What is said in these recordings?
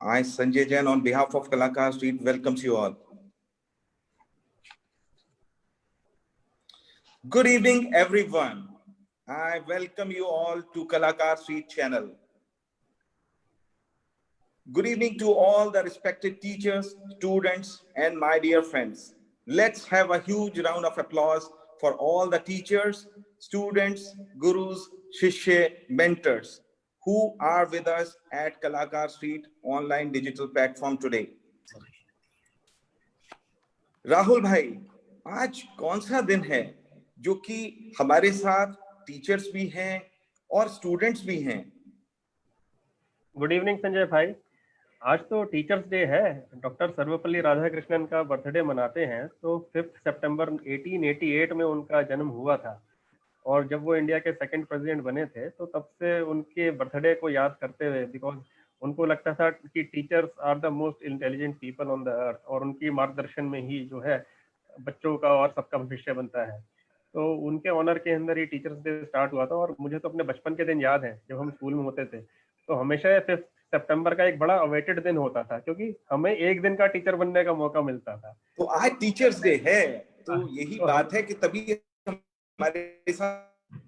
I, Sanjay Jain, on behalf of Kalakar Street, welcomes you all. Good evening, everyone. I welcome you all to Kalakar Street channel. Good evening to all the respected teachers, students, and my dear friends. Let's have a huge round of applause for all the teachers, students, gurus, shishya, mentors who are with us at Kalakar Street online digital platform today. Rahul भाई, आज कौन सा दिन है जो कि हमारे साथ टीचर्स भी हैं और स्टूडेंट्स भी हैं? गुड इवनिंग संजय भाई, आज तो टीचर्स डे है। डॉक्टर सर्वपल्ली राधाकृष्णन का बर्थडे मनाते हैं। तो 5 सितंबर 1888 में उनका जन्म हुआ था और जब वो इंडिया के सेकंड प्रेसिडेंट बने थे तो तब से उनके बर्थडे को याद करते हुए, बिकॉज उनको लगता था कि teachers are the most intelligent people on the earth और उनकी मार्गदर्शन में ही जो है बच्चों का और सबका भविष्य बनता है। तो उनके ऑनर के अंदर ही टीचर्स डे स्टार्ट हुआ था। और मुझे तो अपने बचपन के दिन याद है, जब हम स्कूल में होते थे तो हमेशा 5 सितंबर का एक बड़ा अवेटेड दिन होता था, क्योंकि हमें एक दिन का टीचर बनने का मौका मिलता था। तो आज टीचर्स डे है, तो यही बात है कि तभी हमारे साथ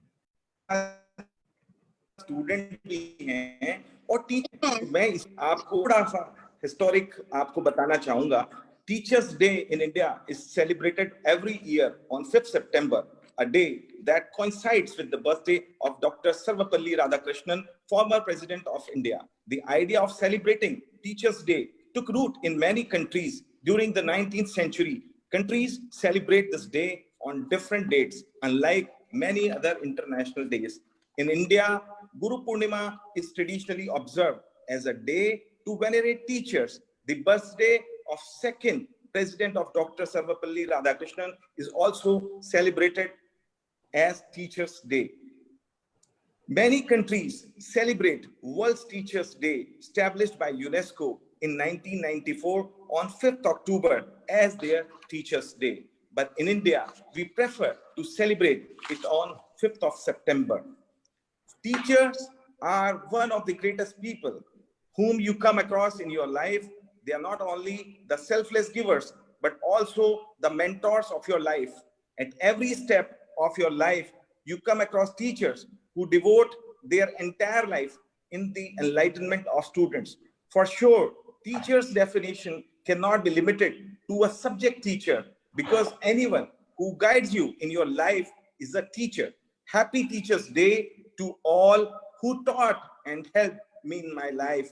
स्टूडेंट भी हैं और टीचर। मैं आपको थोड़ा सा हिस्टोरिक आपको बताना चाहूंगा। Teachers day in India is celebrated every year on 5 September, a day that coincides with the birthday of Dr. Sarvapalli Radhakrishnan, former president of India. The idea of celebrating Teachers' Day took root in many countries during the 19th century. Countries celebrate this day on different dates, unlike many other international days. In India, Guru Purnima is traditionally observed as a day to venerate teachers. The birthday of second president of Dr. Sarvapalli Radhakrishnan is also celebrated as Teachers' Day. Many countries celebrate World Teachers' Day, established by UNESCO in 1994 on 5th October as their Teachers' Day. But in India, we prefer to celebrate it on 5th of September. Teachers are one of the greatest people whom you come across in your life. They are not only the selfless givers, but also the mentors of your life. At every step of your life, you come across teachers who devote their entire life in the enlightenment of students. For sure, teacher's definition cannot be limited to a subject teacher, because anyone who guides you in your life is a teacher. Happy Teachers' Day to all who taught and helped me in my life.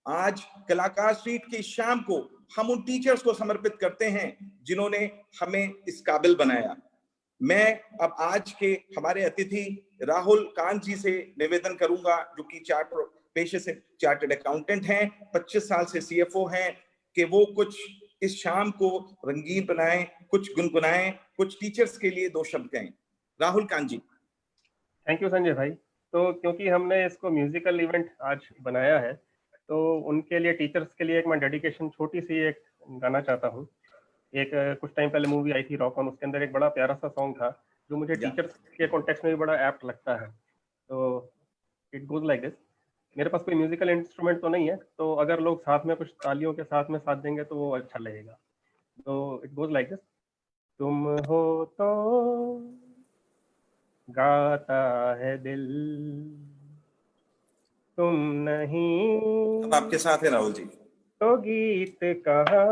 आज कलाकार street की शाम को हम उन teachers को समर्पित करते हैं जिन्होंने हमें इस काबिल बनाया। मैं अब आज के हमारे अतिथि राहुल कांत जी से निवेदन करूंगा, जो कि पेशे से चार्टर्ड अकाउंटेंट हैं, 25 साल से CFO हैं, कि वो कुछ इस शाम को रंगीन बनाएं, कुछ गुनगुनाएं, कुछ टीचर्स के लिए 2 शब्द कहें। राहुल कांत जी। थैंक यू संजय भाई। तो क्योंकि हमने इसको म्यूजिकल इवेंट आज बनाया है, तो उनके लिए, टीचर्स के लिए एक मैं डेडिकेशन छोटी सी एक गाना चाहता हूँ। एक कुछ टाइम पहले मूवी आई थी रॉक ऑन, उसके अंदर एक बड़ा प्यारा सा सॉन्ग था जो मुझे टीचर्स के कॉन्टेक्स्ट में भी बड़ा एप्ट लगता है। तो इट गोज लाइक दिस। मेरे पास कोई म्यूजिकल इंस्ट्रूमेंट तो नहीं है, तो अगर लोग साथ में कुछ तालियों के साथ में साथ देंगे तो वो अच्छा लगेगा। तो इट गोज लाइक दिस। तुम हो तो गाता है दिल, तुम नहीं अब आपके साथ है राहुल जी। तो गीत कहाँ,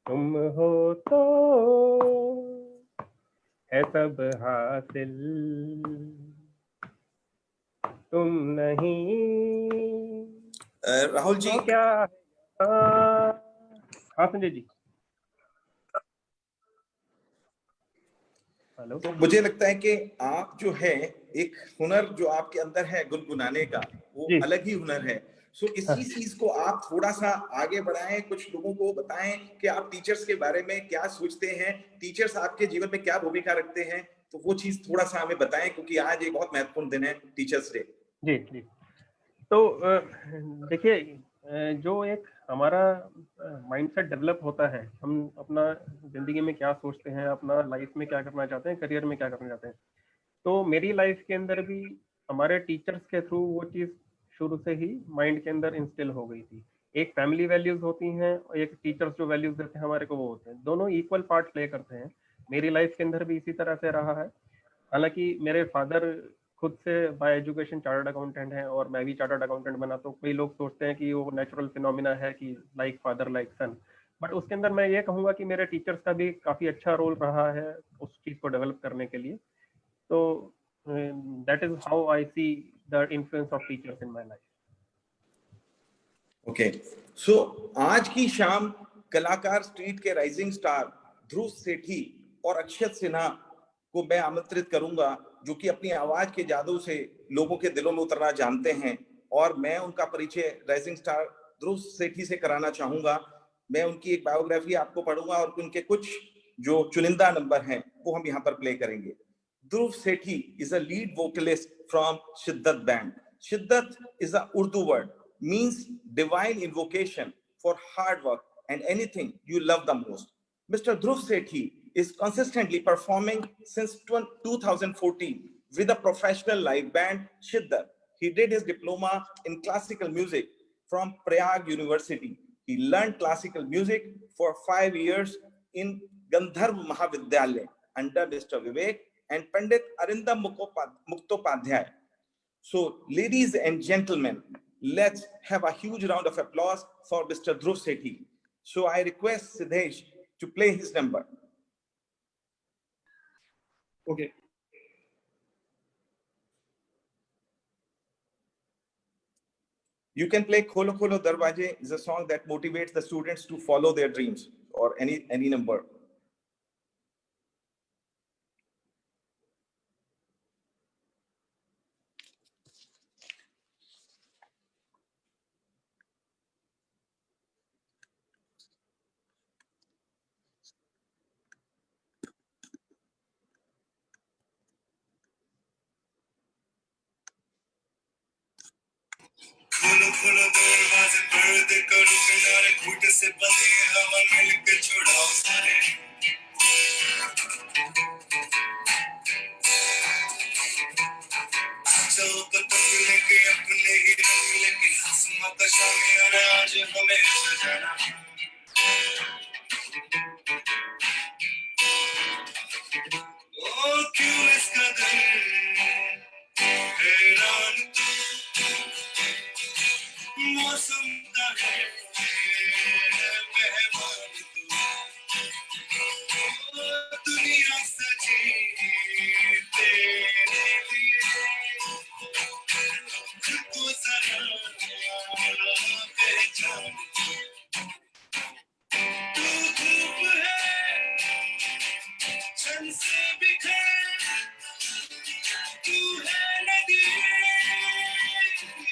तुम हो तो है सब हासिल, तुम नहीं राहुल जी तो क्या। हाँ संजय जी। हेलो। तो मुझे लगता है कि आप जो है, एक हुनर जो आपके अंदर है गुनगुनाने का, वो अलग ही हुनर है। सो इसी चीज को आप थोड़ा सा आगे बढ़ाएं, कुछ लोगों को बताएं कि आप टीचर्स के बारे में क्या सोचते हैं, टीचर्स आपके जीवन में क्या भूमिका रखते हैं। तो वो चीज थोड़ा सा हमें बताएं, क्योंकि आज एक बहुत महत्वपूर्ण दिन है, टीचर्स डे। जी जी। तो देखिए, जो एक हमारा माइंडसेट डेवलप होता है, हम अपना जिंदगी में क्या सोचते हैं, अपना लाइफ में क्या करना चाहते हैं, करियर में क्या करना चाहते हैं, तो मेरी लाइफ के अंदर भी हमारे टीचर्स के थ्रू वो चीज़ शुरू से ही माइंड के अंदर इंस्टिल हो गई थी। एक फैमिली वैल्यूज होती हैं और एक टीचर्स जो वैल्यूज देते हैं हमारे को वो होते हैं, दोनों इक्वल पार्ट प्ले करते हैं। मेरी लाइफ के अंदर भी इसी तरह से रहा है। हालांकि मेरे फादर खुद से बाय एजुकेशन चार्टर्ड अकाउंटेंट हैं और मैं भी चार्टर्ड अकाउंटेंट बना, तो कई लोग सोचते हैं कि वो नेचुरल फिनोमिना है कि like father like son, but उसके अंदर मैं ये कहूँगा कि मेरे टीचर्स का भी काफ़ी अच्छा रोल रहा है उस चीज़ को डेवलप करने के लिए। तो that is how I see the influence of teachers in my life. Okay, so आज की शाम कलाकार स्ट्रीट के राइजिंग स्टार ध्रुव सेठी और अक्षत सिन्हा को मैं आमंत्रित करूंगा, जो कि अपनी आवाज के जादू से लोगों के दिलों में उतरना जानते हैं, और मैं उनका परिचय राइजिंग स्टार ध्रुव सेठी से कराना चाहूंगा। मैं उनकी एक बायोग्राफी आपको पढ़ूंगा और उनके कुछ जो चुनिंदा नंबर हैं वो हम यहाँ पर प्ले करेंगे। ध्रुव सेठी is a lead vocalist from Shiddat band. Shiddat is a Urdu word, means divine invocation for hard work and anything you love the most. Mr. Dhruv Sethi is consistently performing since 2014 with a professional live band Shiddat. He did his diploma in classical music from Prayag University. He learned classical music for 5 years in Gandharv Mahavidyalaya under Mr. Vivek and Pandit Arindam Muktopadhyay. So, ladies and gentlemen, let's have a huge round of applause for Mr. Dhruv Sethi. So, I request Siddesh to play his number. Okay. You can play Kholo Kholo Darwaje is a song that motivates the students to follow their dreams, or any number. खोलो खोलो दरवाजे पर्दे करो किनारे घुट से बंदी हवा मिलके छुड़ाओ सारे चलो पतंग लेके अपने ही रंग लेके हंसमत शामियाना आज हमें सजाना ओ क्यों इस कदर हैरान मौसम का है मेहमान तू दुनिया सजी तेरे लिए खुद को जरा पहचान तू धूप है छन से बिखर तू है नदी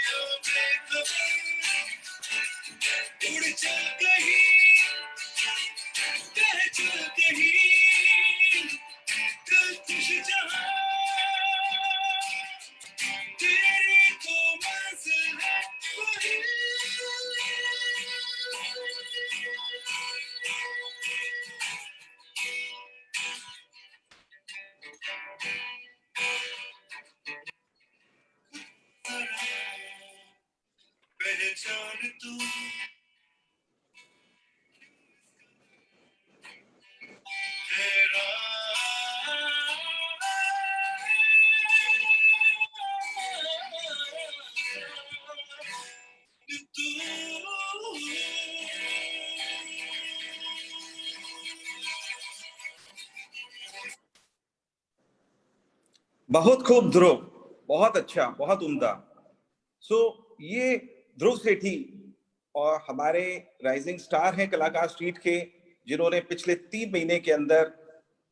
यो बेखबर उड़ चल कहीं कह चल कहीं कल खुश जहां तेरी तो मंजिल है वही पहचान तू बहुत खूब ध्रुव, बहुत अच्छा, बहुत उम्दा। सो ये ध्रुव सेठी और हमारे राइजिंग स्टार हैं कलाकार स्ट्रीट के, जिन्होंने पिछले 3 महीने के अंदर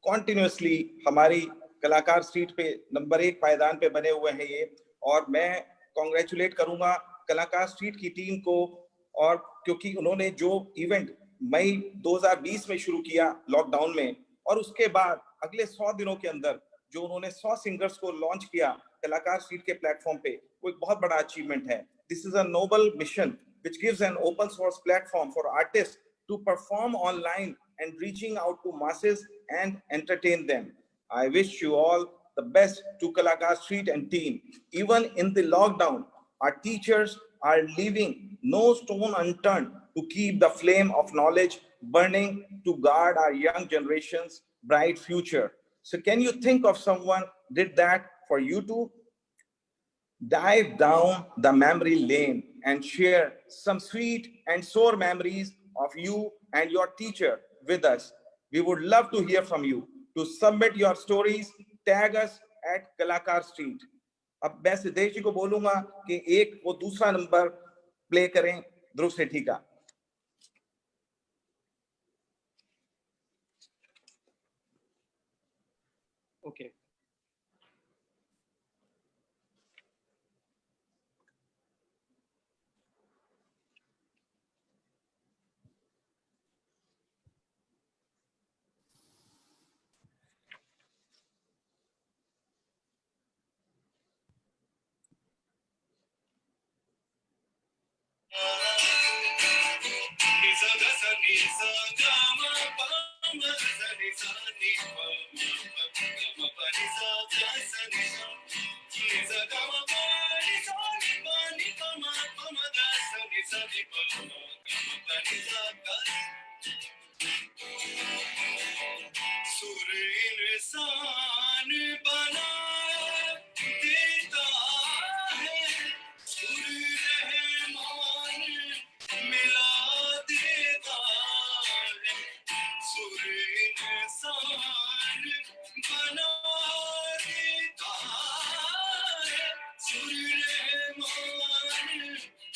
कॉन्टिन्यूसली हमारी कलाकार स्ट्रीट पे नंबर 1 पायदान पे बने हुए हैं ये। और मैं कॉन्ग्रेचुलेट करूंगा कलाकार स्ट्रीट की टीम को, और क्योंकि उन्होंने जो इवेंट मई 2020 में शुरू किया लॉकडाउन में, और उसके बाद अगले 100 दिनों के अंदर जो उन्होंने 100 सिंगर्स को लॉन्च किया कलाकार स्ट्रीट के प्लेटफॉर्म पे, वो एक बहुत बड़ा अचीवमेंट है। This is a Nobel mission which gives an open source platform for artists to perform online and reaching out to masses and entertain them. I wish you all the best to Kalakar Street and team. Even in the lockdown, our teachers are leaving no stone unturned to keep the flame of knowledge burning to guard our young generation's bright future. So can you think of someone did that for you too? Dive down the memory lane and share some sweet and sour memories of you and your teacher with us. We would love to hear from you. To submit your stories, tag us at Kalakar Street. अब मैं सिद्धेश जी को बोलूंगा कि एक वो दूसरा number play करें ध्रुव सेठी का. ओके. सुर इंसान बना देता है, सुर रहमान मिला देता है, सुर इंसान बना देता है, सुर रहमान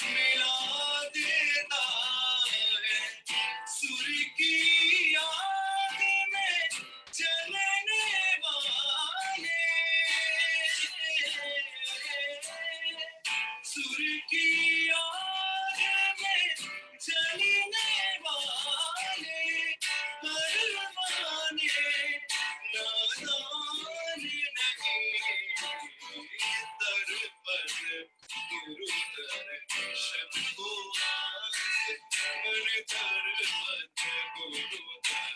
मिला देता है, सुर की याद में चलने वाले, सुर की याद में चलने वाले परवाने नादान नहीं, तरपत गुरुतर शब्दो मन तरपत गुरुतर.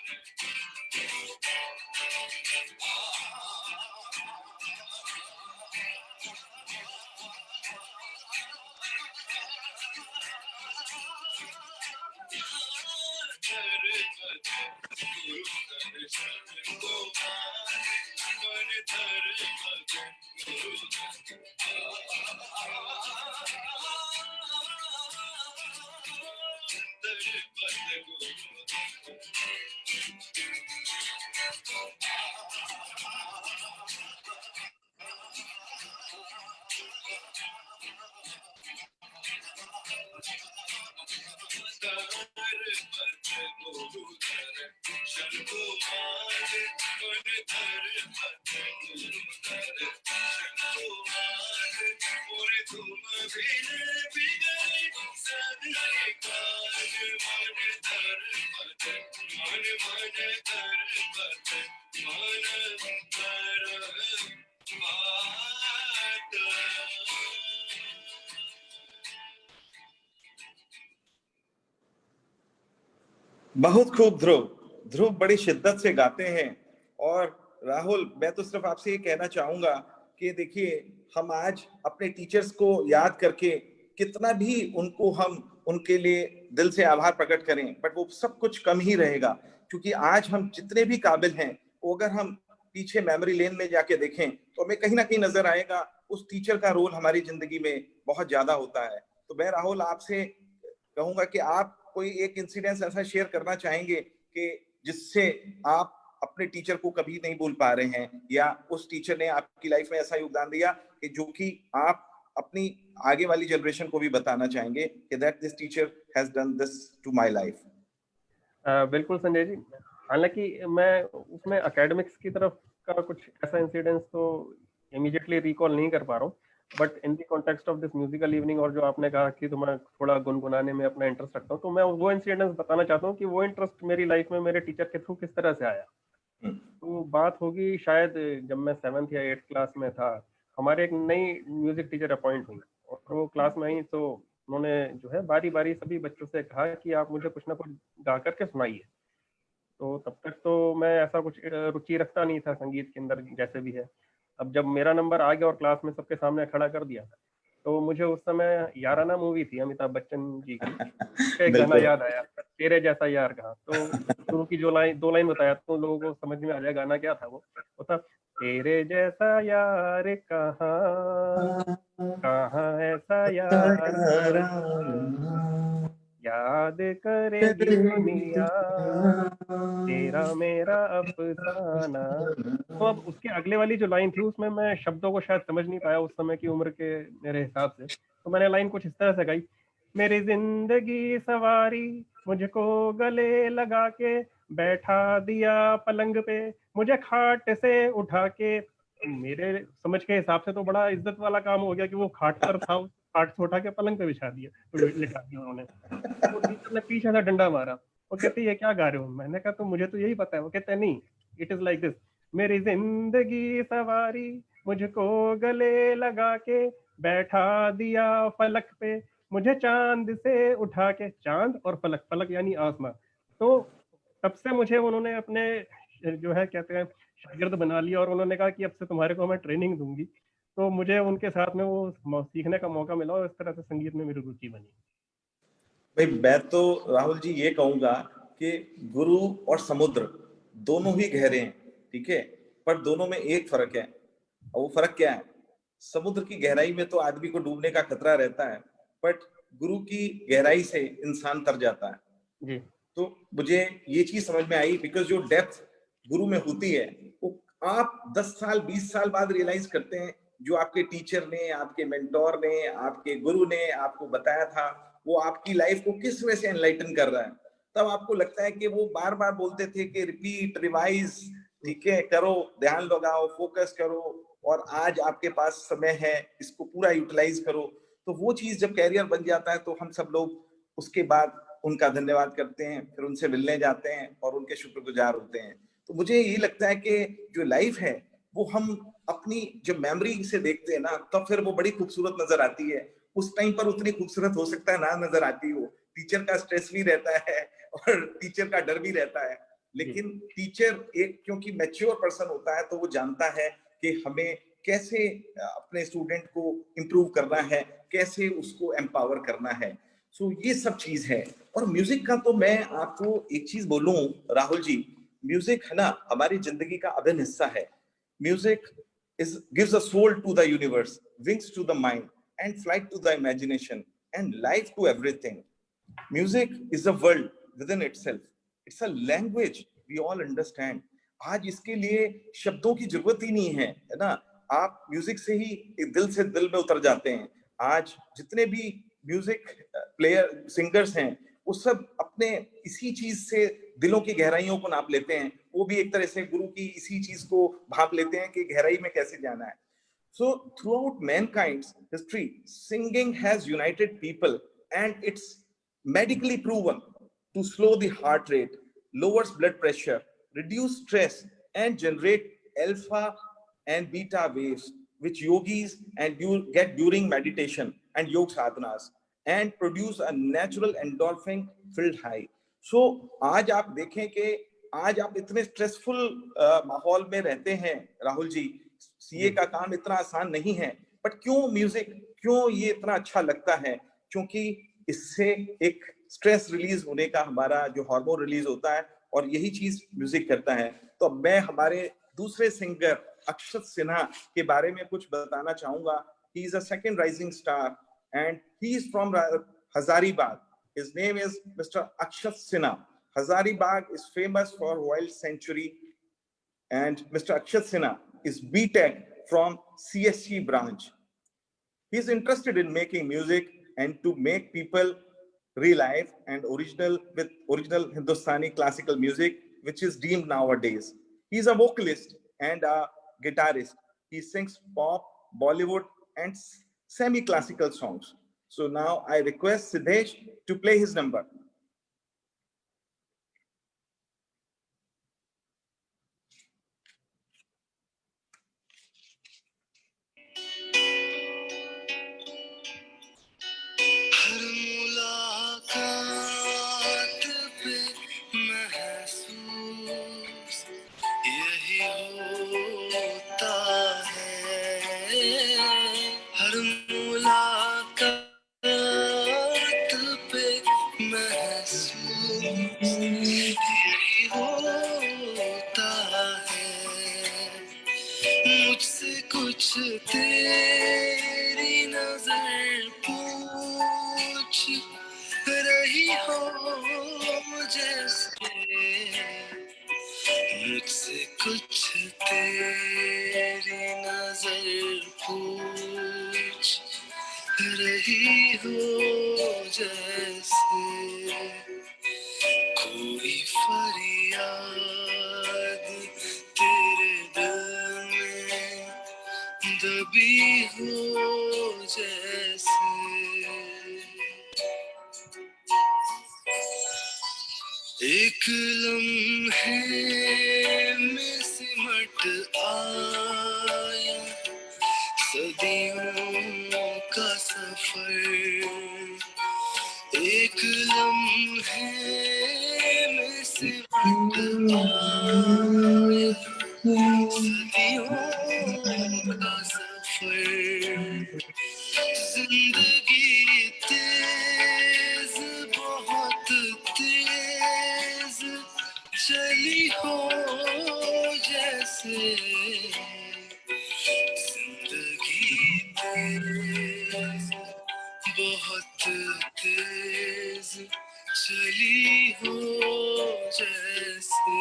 बहुत खूब ध्रुव. ध्रुव बड़ी शिद्दत से गाते हैं. और राहुल, मैं तो सिर्फ आपसे ये कहना चाहूंगा कि देखिए, हम आज अपने टीचर्स को याद करके कितना भी उनको हम उनके लिए दिल से आभार प्रकट करें, बट वो सब कुछ कम ही रहेगा. क्योंकि आज हम जितने भी काबिल हैं, वो अगर हम पीछे मेमोरी लेन में जाके देखें तो हमें कहीं ना कहीं नजर आएगा उस टीचर का रोल हमारी जिंदगी में बहुत ज्यादा होता है. तो मैं राहुल आपसे कहूंगा कि आप कोई एक इंसिडेंस ऐसा शेयर करना चाहेंगे कि जिससे आप अपने टीचर को कभी नहीं भूल पा रहे हैं, या उस टीचर ने आपकी लाइफ में ऐसा योगदान दिया कि जो कि आप अपनी आगे वाली जनरेशन को भी बताना चाहेंगे कि that this teacher has done this to my life. बिल्कुल संजय जी. हालांकि मैं उसमें एकेडमिक्स की तरफ का कुछ ऐसा इंसिडेंस तो इमीडिएटली रिकॉल नहीं कर पा रहा हूँ, but in the context of this musical evening और जो आपने कहा कि तो मैं थोड़ा गुनगुनाने में अपना इंटरेस्ट रखता हूँ, तो मैं वो इंसिडेंस बताना चाहता हूँ कि वो इंटरेस्ट मेरी लाइफ में मेरे टीचर के थ्रू किस तरह से आया. तो बात होगी शायद जब मैं 7th या 8th क्लास में था. हमारे एक नई म्यूजिक टीचर अपॉइंट हुई और वो क्लास में आई, तो उन्होंने जो है बारी बारी सभी बच्चों से कहा कि आप मुझे कुछ ना कुछ गा करके सुनाइए. तो तब तक तो मैं ऐसा कुछ रुचि रखता नहीं था संगीत के अंदर जैसे भी है. अब जब मेरा नंबर आ गया और क्लास में सबके सामने खड़ा कर दिया, तो मुझे उस समय याराना मूवी थी अमिताभ बच्चन जी की, उसका एक गाना बिल्कुल। याद आया, तेरे जैसा यार कहाँ। तो शुरू की जो लाइन, 2 लाइन बताया तो लोगों को समझ में आ जाए गाना क्या था। वो था, तेरे जैसा यार कहाँ, कहाँ ऐसा यार कहाँ, याद करेगी दुनिया तेरा मेरा अफसाना। तो अब उसके अगले वाली जो लाइन थी उसमें मैं शब्दों को शायद समझ नहीं पाया उस समय की उम्र के मेरे हिसाब से, तो मैंने लाइन कुछ इस तरह से गाई, मेरी जिंदगी सवारी मुझको गले लगा के, बैठा दिया पलंग पे मुझे खाट से उठा के। मेरे समझ के हिसाब से तो बड़ा इज्जत वाला काम हो गया कि वो खाट पर था, उस खाट से उठा के पलंग पे बिछा दिया, तो लिटा दिया उन्होंने। तो टीचर ने पीछे से डंडा मारा। वो कहते ये क्या गा रहे हो? मैंने कहा तो मुझे तो यही पता है। वो कहते नहीं, इट इज लाइक दिस, मेरी जिंदगी सवारी मुझको गले लगा के, बैठा दिया फलक पे मुझे चांद से उठा के। चांद और फलक, फलक यानी आसमां। तो तब से मुझे उन्होंने अपने जो है कहते हैं शागिर्द बना लिया, और उन्होंने कहा कि अब से तुम्हारे को मैं ट्रेनिंग दूंगी। तो मुझे उनके साथ में वो सीखने का मौका मिला और इस तरह से संगीत में मेरी रुचि बनी। भाई मैं तो राहुल जी ये कहूंगा कि गुरु और समुद्र दोनों ही गहरे हैं, ठीक है, पर दोनों में एक फर्क है। और वो फर्क क्या है? समुद्र की गहराई में तो आदमी को डूबने का खतरा रहता है, बट गुरु की गहराई से इंसान तर जाता है। जी तो मुझे ये चीज समझ में आई, बिकॉज जो डेप्थ गुरु में होती है वो आप 10 साल 20 साल बाद रियलाइज करते हैं। जो आपके टीचर ने, आपके मेंटोर ने, आपके गुरु ने आपको बताया था, वो आपकी लाइफ को किस वजह से एनलाइटन कर रहा है। तब आपको लगता है कि वो बार बार बोलते थे कि रिपीट रिवाइज, ठीक है, करो, ध्यान लगाओ, फोकस करो, और आज आपके पास समय है, इसको पूरा यूटिलाइज करो। तो वो चीज जब कैरियर बन जाता है तो हम सब लोग उसके बाद उनका धन्यवाद करते हैं, फिर उनसे मिलने जाते हैं और उनके शुक्रगुजार होते हैं। तो मुझे यही लगता है कि जो लाइफ है वो हम अपनी जब मेमोरी से देखते हैं ना, तब फिर वो बड़ी खूबसूरत नजर आती है। उस टाइम पर उतनी खूबसूरत हो सकता है ना नजर आती हो, टीचर का स्ट्रेस भी रहता है और टीचर का डर भी रहता है। जी लेकिन टीचर एक क्योंकि मैच्योर पर्सन होता है तो वो जानता है कि हमें कैसे अपने स्टूडेंट को इम्प्रूव करना है, कैसे उसको एम्पावर करना है। सो ये सब चीज है। और म्यूजिक का तो मैं आपको एक चीज बोलूं राहुल जी, म्यूजिक है ना हमारी जिंदगी का अभिन्न हिस्सा है। Music is gives a soul to the universe, wings to the mind, and flight to the imagination, and life to everything. Music is a world within itself. It's a language we all understand. आज इसके लिए शब्दों की जरूरत ही नहीं है ना? आप म्यूजिक से ही दिल से दिल में उतर जाते हैं। आज जितने भी म्यूजिक प्लेयर सिंगर्स हैं वो सब अपने इसी चीज से दिलों की गहराइयों को नाप लेते हैं। वो भी एक तरह से गुरु की इसी चीज को भाप लेते हैं कि गहराई में कैसे जाना है। So throughout mankind's history, singing has united people, and it's medically proven to slow the heart rate, lowers blood pressure, reduce stress, and generate alpha and beta waves, which yogis and get during meditation and yoga sadhanas, and produce a natural endorphin filled high. So आज आप देखें कि आज आप इतने stressful माहौल में रहते हैं राहुल जी, सीए जी का काम इतना आसान नहीं है, बट क्यों म्यूजिक, क्यों ये इतना अच्छा लगता है? क्योंकि इससे एक स्ट्रेस रिलीज होने का हमारा जो हार्मोन रिलीज होता है, और यही चीज म्यूजिक करता है। तो अब मैं हमारे दूसरे सिंगर अक्षत सिन्हा के बारे में कुछ बताना चाहूंगा। He is a second rising star and he is from Hazaribagh. His name is Mr. Akshat Sinha. Hazaribagh is famous for wild sanctuary, and Mr. Akshat Sinha is BTech from CSC branch. He is interested in making music and to make people relive and original with original Hindustani classical music, which is deemed nowadays. He is a vocalist and a guitarist. He sings pop, Bollywood, and semi-classical songs. So now I request Siddesh to play his number. हर मुलाकात पे महसूस यही होता है, हर मुलाकात कुछ रही हो जैसे मुझसे कुछ तेरी नजर पूछ रही हो जैसे कोई फरियाद तेरे दिल में दबी हो जैसे एक लम्हे में सिमट आया सदियों का सफर एक लम्हे में सिमट आया सदियों का सफर जिंदगी तेज बहुत तेज चली हो जैसे जिंदगी तेज बहुत तेज चली हो जैसे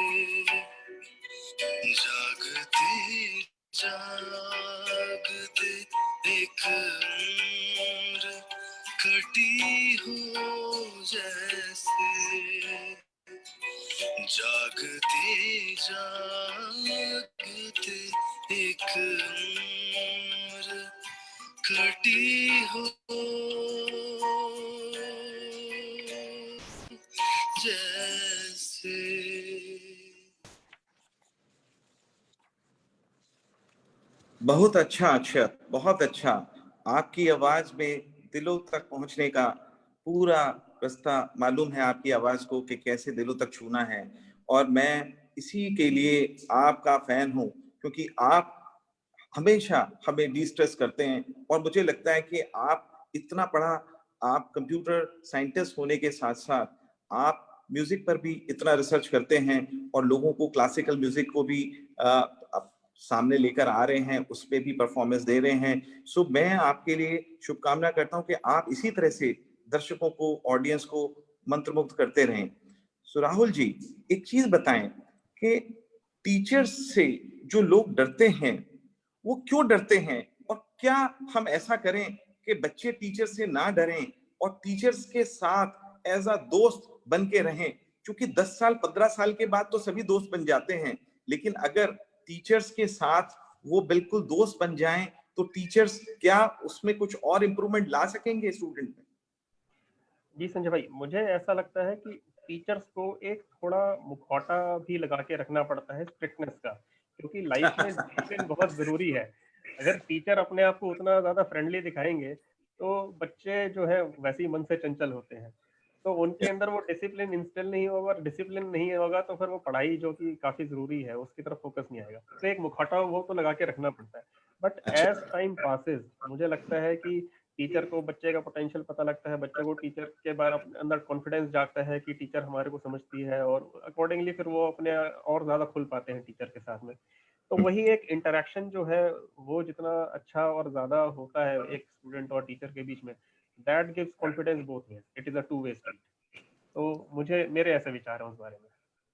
जागते जागते एक उम्र कटी हो जैसे जागते जागते एक उम्र कटी हो जैसे। बहुत अच्छा अक्षत, बहुत अच्छा। आपकी आवाज में दिलों तक पहुंचने का पूरा रास्ता मालूम है आपकी आवाज को कि कैसे दिलों तक छूना है। और मैं इसी के लिए आपका फैन हूं, क्योंकि आप हमेशा हमें डिस्ट्रेस करते हैं। और मुझे लगता है कि आप इतना पढ़ा, आप कंप्यूटर साइंटिस्ट होने के साथ साथ आप म्यूजिक पर भी इतना रिसर्च करते हैं और लोगों को क्लासिकल म्यूजिक को भी सामने लेकर आ रहे हैं, उस पे भी परफॉर्मेंस दे रहे हैं। सो मैं आपके लिए शुभकामना करता हूं कि आप इसी तरह से दर्शकों को, ऑडियंस को मंत्रमुग्ध करते रहें। सो राहुल जी, एक चीज बताएं कि टीचर्स से जो लोग डरते हैं वो क्यों डरते हैं, और क्या हम ऐसा करें कि बच्चे टीचर से ना डरें और टीचर्स के साथ एज अ दोस्त बन के रहें। क्योंकि 10 साल 15 साल के बाद तो सभी दोस्त बन जाते हैं, लेकिन अगर टीचर्स के साथ वो बिल्कुल दोस्त बन जाएं तो टीचर्स क्या उसमें कुछ और इम्प्रूवमेंट ला सकेंगे स्टूडेंट में? जी संजय भाई, मुझे ऐसा लगता है कि टीचर्स को एक थोड़ा मुखौटा भी लगा के रखना पड़ता है स्ट्रिक्टनेस का, क्योंकि लाइफ में डिसिप्लिन बहुत जरूरी है। अगर टीचर अपने आप को उतना ज्यादा फ्रेंडली दिखाएंगे तो बच्चे जो है वैसे ही मन से चंचल होते हैं, तो उनके अंदर वो डिसिप्लिन इंस्टॉल नहीं होगा, और डिसिप्लिन नहीं होगा तो फिर वो पढ़ाई जो कि काफी जरूरी है उसकी तरफ फोकस नहीं आएगा। तो एक मुखौटा वो तो लगा के रखना पड़ता है। बट अच्छा, एज टाइम पासेस मुझे लगता है कि टीचर को बच्चे का पोटेंशियल पता लगता है, बच्चे को टीचर के बारे अपने अंदर कॉन्फिडेंस जागता है कि टीचर हमारे को समझती है, और अकॉर्डिंगली फिर वो अपने और ज्यादा खुल पाते हैं टीचर के साथ में। तो वही एक इंटरेक्शन जो है वो जितना अच्छा और ज्यादा होता है एक स्टूडेंट और टीचर के बीच में, that gives confidence both ways, it is a two way street. तो मुझे मेरे ऐसे विचार है उस बारे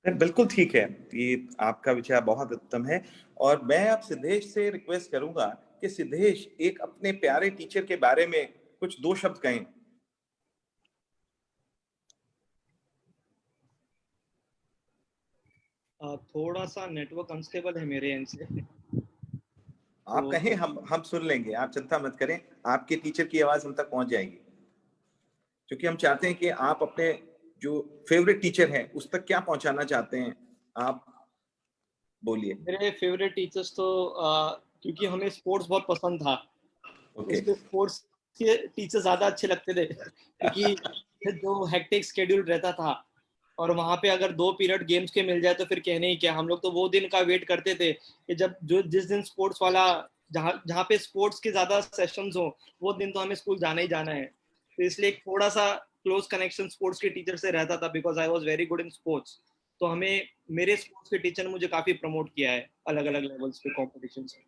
में। बिल्कुल ठीक है, ये आपका विचार बहुत उत्तम है। और मैं अब सिद्धेश से रिक्वेस्ट करूंगा कि सिद्धेश एक अपने प्यारे टीचर के बारे में कुछ 2 शब्द कहें। थोड़ा सा नेटवर्क अनस्टेबल है मेरे एंड से, आप तो कहें, हम सुन लेंगे, आप चिंता मत करें। आपके टीचर की आवाज हम तक पहुंच जाएगी, क्योंकि हम चाहते हैं कि आप अपने जो फेवरेट टीचर हैं उस तक क्या पहुंचाना चाहते हैं, आप बोलिए। मेरे फेवरेट टीचर्स तो क्योंकि हमें स्पोर्ट्स बहुत पसंद था, ओके। इसलिए स्पोर्ट्स के टीचर ज्यादा अच्छे लगते थे, क्योंकि जो हेक्टिक स्केड्यूल रहता था और वहां पे अगर 2 पीरियड गेम्स के मिल जाए तो फिर कहने ही क्या। हम लोग तो वो दिन का वेट करते थे कि जब जिस दिन स्पोर्ट्स वाला, जहाँ जहाँ पे स्पोर्ट्स के ज्यादा सेशंस हो, वो दिन तो हमें स्कूल जाना ही जाना है। तो इसलिए एक थोड़ा सा क्लोज कनेक्शन स्पोर्ट्स के टीचर से रहता था, because I was very good in sports. तो हमें, मेरे स्पोर्ट्स के टीचर ने मुझे काफी प्रमोट किया है अलग अलग लेवल्स पे कॉम्पिटिशन में।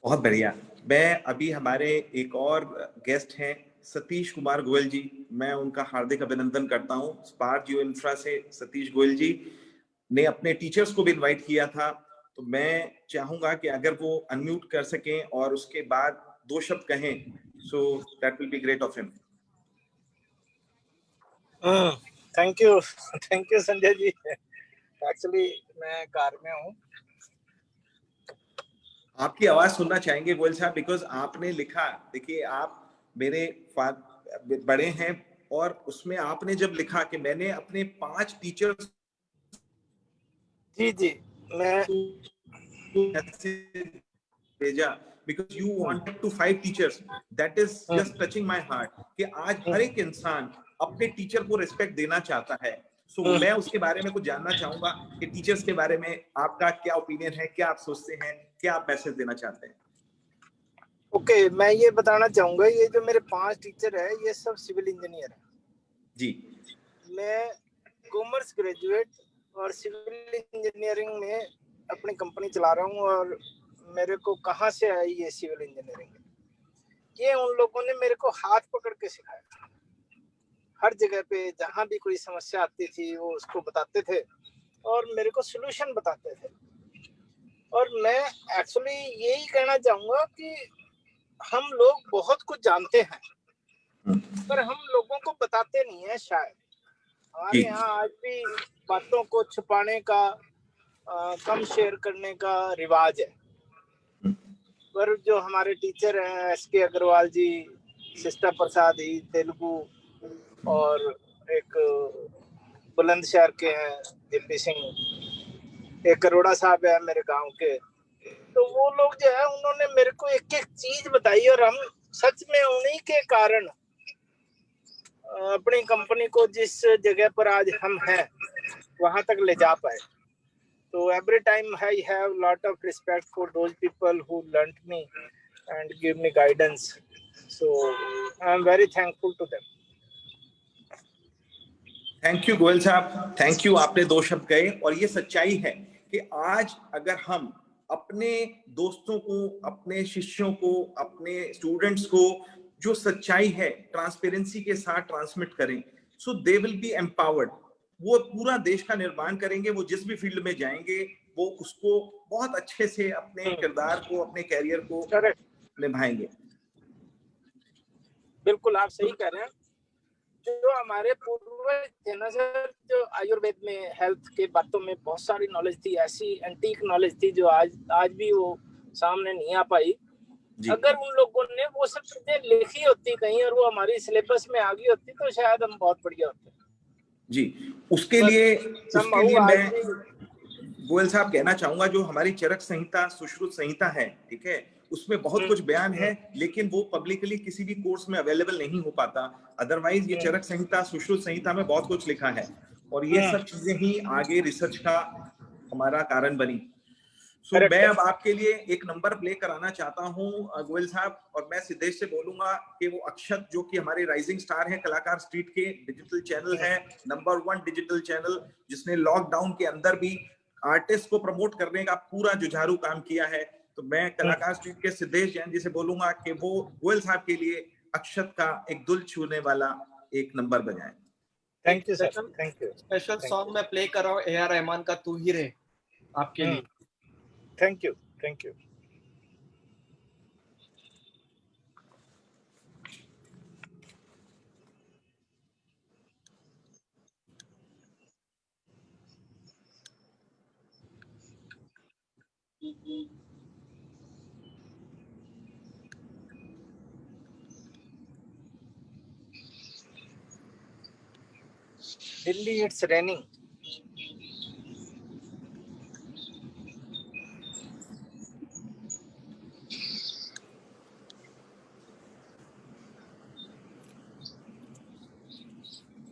बहुत बढ़िया। मैं अभी, हमारे एक और गेस्ट हैं सतीश कुमार गोयल जी, मैं उनका हार्दिक अभिनंदन करता हूं। स्पार्क जियो इंफ्रा से सतीश गोयल जी ने अपने टीचर्स को भी इनवाइट किया था, तो मैं चाहूंगा कि अगर वो अनम्यूट कर सकें और उसके बाद 2 शब्द कहें, so that will be great of him. Thank you Sanjay ji. Actually मैं कार में हूँ। आपकी आवाज सुनना चाहेंगे गोयल साहब, बिकॉज आपने लिखा, देखिए आप मेरे बड़े हैं, और उसमें आपने जब लिखा कि मैंने अपने 5 टीचर्स जी मैं भेजा because you wanted to 5 teachers, that is just touching my heart कि आज हर एक इंसान अपने टीचर को रिस्पेक्ट देना चाहता है। सो मैं उसके बारे में कुछ जानना चाहूंगा कि टीचर्स के बारे में आपका क्या ओपिनियन है, क्या आप सोचते हैं, क्या आप मैसेज देना चाहते हैं? ओके, मैं ये बताना चाहूंगा, ये जो मेरे 5 टीचर है ये सब सिविल इंजीनियर है जी। मैं कॉमर्स ग्रेजुएट और सिविल इंजीनियरिंग में अपनी कंपनी चला रहा हूँ। और मेरे को कहाँ से आई ये सिविल इंजीनियरिंग, ये उन लोगों ने मेरे को हाथ पकड़ के सिखाया। हर जगह पे जहाँ भी कोई समस्या आती थी वो उसको बताते थे और मेरे को सलूशन बताते थे। और मैं एक्चुअली यही कहना चाहूंगा कि हम लोग बहुत कुछ जानते हैं पर हम लोगों को बताते नहीं है शायद। हमारे यहाँ आज भी बातों को छुपाने का, कम शेयर करने का रिवाज है। पर जो हमारे टीचर हैं एस.के. अग्रवाल जी, सिस्टर प्रसाद ही तेलुगु, और एक बुलंदशहर के हैं जेपी सिंह, एक करोड़ा साहब है मेरे गांव के, तो वो लोग जो है उन्होंने मेरे को एक एक चीज बताई और हम सच में उन्हीं के कारण अपनी कंपनी को जिस जगह पर आज हम हैं वहां तक ले जा पाए। तो every time I have lot of respect for those people who learnt me and give me guidance. So I am very thankful to them. Thank you Goyal साहब, थैंक यू। आपने 2 शब्द कहे और ये सच्चाई है कि आज अगर हम अपने दोस्तों को, अपने शिष्यों को, अपने स्टूडेंट्स को जो सच्चाई है ट्रांसपेरेंसी के साथ ट्रांसमिट करें, सो दे विल बी एम्पावर्ड। वो पूरा देश का निर्माण करेंगे, वो जिस भी फील्ड में जाएंगे वो उसको बहुत अच्छे से अपने किरदार को, अपने कैरियर को निभाएंगे। बिल्कुल आप सही कह रहे हैं। जो हमारे पूर्वज थे ना सर, जो आयुर्वेद में हेल्थ के बातों में बहुत सारी नॉलेज थी, ऐसी एंटीक नॉलेज थी जो आज भी वो सामने नहीं आ पाई। अगर उन लोगों ने वो सब चीजें लिखी होती कहीं और वो हमारी सिलेबस में आ गई होती तो शायद हम बहुत बढ़िया होते जी। उसके लिए मैं गोयल साहब कहना चाहूंगा, जो हमारी चरक संहिता, सुश्रुत संहिता है, ठीक है, उसमें बहुत कुछ बयान है लेकिन वो पब्लिकली किसी भी कोर्स में अवेलेबल नहीं हो पाता। अदरवाइज ये चरक संहिता, सुश्रुत संहिता में बहुत कुछ लिखा है और ये सब चीजें ही आगे रिसर्च का हमारा कारण बनी। सो मैं अब आपके लिए एक नंबर प्ले कराना चाहता हूं गोयल साहब, और मैं सिद्धेश से बोलूंगा कि वो अक्षत, जो कि हमारे राइजिंग स्टार हैं कलाकार स्ट्रीट के, डिजिटल चैनल है, नंबर 1 डिजिटल चैनल, जिसने लॉकडाउन के अंदर भी आर्टिस्ट को प्रमोट करने का पूरा जुझारू काम किया है। तो मैं कलाकार स्ट्रीट के सिद्धेश जैन जी से बोलूंगा कि वो गोयल साहब के लिए अक्षत का एक दिल छूने वाला एक नंबर बजाएं। Thank you sir, thank you. Special song मैं प्ले कर रहा हूँ ए.आर. रहमान का तू ही रे आपके लिए। Thank you, thank you. Delhi, it's raining.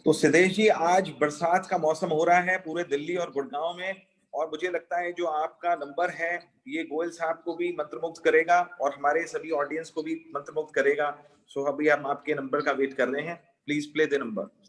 तो सिद्धेश जी, आज बरसात का मौसम हो रहा है पूरे दिल्ली और गुड़गांव में, और मुझे लगता है जो आपका नंबर है ये गोयल साहब को भी मंत्रमुग्ध करेगा और हमारे सभी ऑडियंस को भी मंत्रमुग्ध करेगा। सो अभी हम आपके नंबर का वेट कर रहे हैं। Please play the number.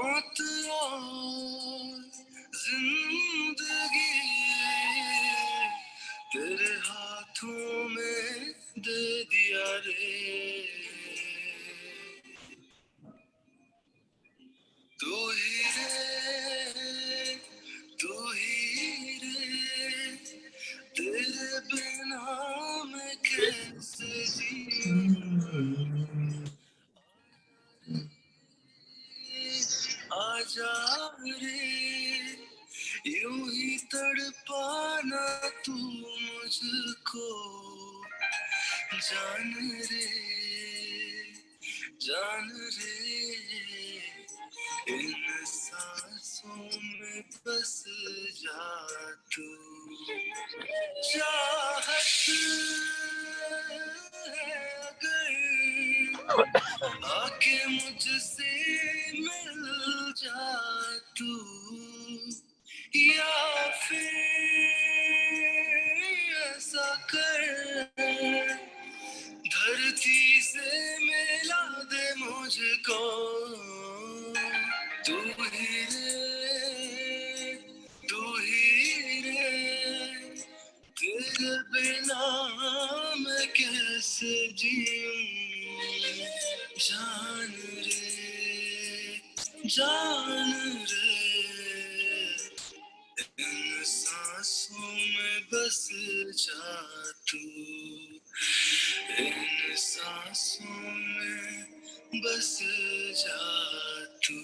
मौत और जिंदगी तेरे हाथों में दे दिया रे, तू ही रे, तू ही रे, तेरे बिना मैं कैसे जीऊं, आजा रे, यूं ही तड़पाना तू मुझको, जान रे, जान रे, इन सांसों में बस जा तू, चाहत अगर आके मुझसे मिल जा तू, या फिर ऐसा कर धरती से मिला दे मुझको, तू ही रे, तू ही रे, तेरे बिना मैं कैसे जीऊं, जान रे, जान रे, इन सांसों में बस जा तू, इन सांसों में बस जा तू।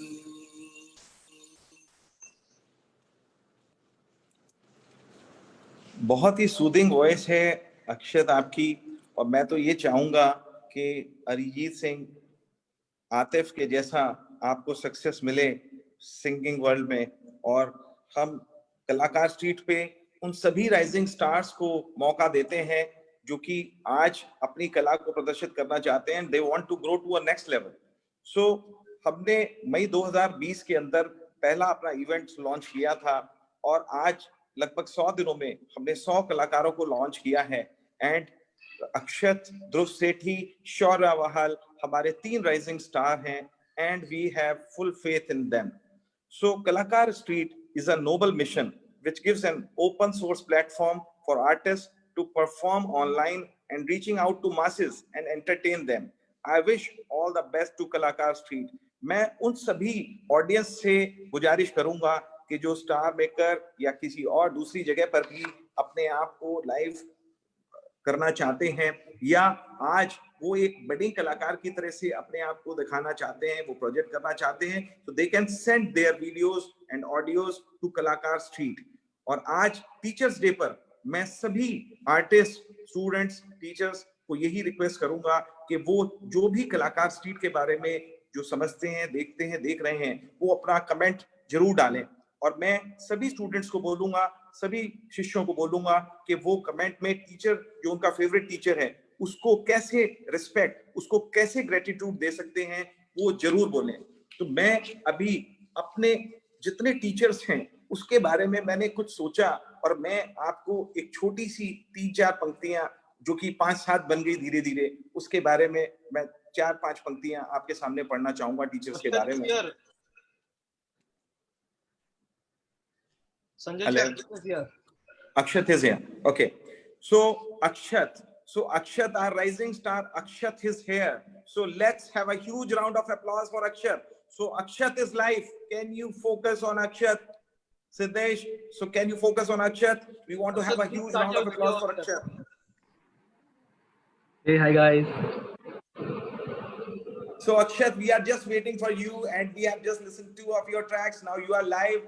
बहुत ही सूदिंग वॉइस है अक्षत आपकी, और मैं तो ये चाहूंगा कि अरिजीत सिंह, आतिफ के जैसा आपको सक्सेस मिले सिंगिंग वर्ल्ड में, और हम कलाकार स्ट्रीट पे उन सभी राइजिंग स्टार्स को मौका देते हैं जो कि आज अपनी कला को प्रदर्शित करना चाहते हैं, they want to grow to a next level. So हमने मई 2020 के अंदर पहला अपना इवेंट लॉन्च किया था, और आज लगभग 100 दिनों में हमने 100 कलाकारों को लॉन्च किया है। एंड अक्षत, ध्रुव सेठी, शौर्य वहाल हमारे 3 राइजिंग स्टार हैं, and we have full faith in them. So Kalakar street is a noble mission which gives an open source platform for artists to perform online and reaching out to masses and entertain them. I wish all the best to Kalakar Street. मैं उन सभी audience से गुजारिश करूंगा कि जो star maker या किसी और दूसरी जगह पर भी अपने आप को लाइव करना चाहते हैं, या आज वो एक बड़ी कलाकार की तरह से अपने आप को दिखाना चाहते हैं, वो प्रोजेक्ट करना चाहते हैं, तो they can send their videos and audios to Kalakar Street. और आज टीचर्स डे पर मैं सभी आर्टिस्ट, स्टूडेंट्स, टीचर्स को यही रिक्वेस्ट करूंगा कि वो जो भी कलाकार स्ट्रीट के बारे में जो समझते हैं, देखते हैं, देख रहे हैं, वो अपना कमेंट जरूर डालें। और मैं सभी स्टूडेंट्स को बोलूंगा, सभी शिष्यों को बोलूंगा कि वो कमेंट में टीचर जो उनका फेवरेट टीचर है उसको कैसे रिस्पेक्ट, उसको कैसे ग्रेटिट्यूड दे सकते हैं, वो जरूर बोलें। तो मैं अभी अपने जितने टीचर्स हैं उसके बारे में मैंने कुछ सोचा, और मैं आपको एक छोटी सी 3-4 पंक्तियां जो कि 5-7 बन गई धीरे धीरे, उसके बारे में मैं 4-5 पंक्तियां आपके सामने पढ़ना चाहूंगा टीचर्स के बारे में। Sanjay ji, Akshat is here. Akshat is here. Okay. So Akshat, our rising star, Akshat is here. So let's have a huge round of applause for Akshat. So Akshat is live. Can you focus on Akshat? Siddesh, so can you focus on Akshat? We want to have a huge round of applause for Akshat. Hey, hi guys. So Akshat, we are just waiting for you, and we have just listened to 2 of your tracks. Now you are live.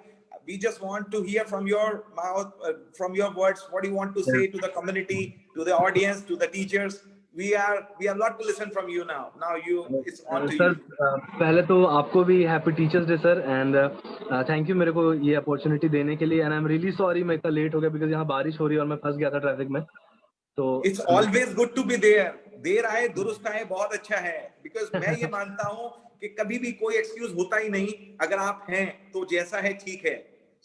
We just want to hear from your mouth, from your words, what do you want to say to the community, to the audience, to the teachers. We are lot to listen from you now. Now it's on to sir, you. पहले तो आपको भी happy teachers day sir, and thank you मेरे को ये opportunity देने के लिए। And I am really sorry मैं इतना लेट हो गया बिकॉज यहाँ बारिश हो रही है और मैं फंस गया था ट्रैफिक में। तो it's always good to be there. देर आए दुरुस्त आए बहुत अच्छा है, बिकॉज मैं ये मानता हूँ कि कभी भी कोई एक्सक्यूज होता ही नहीं, अगर आप हैं तो जैसा है ठीक है।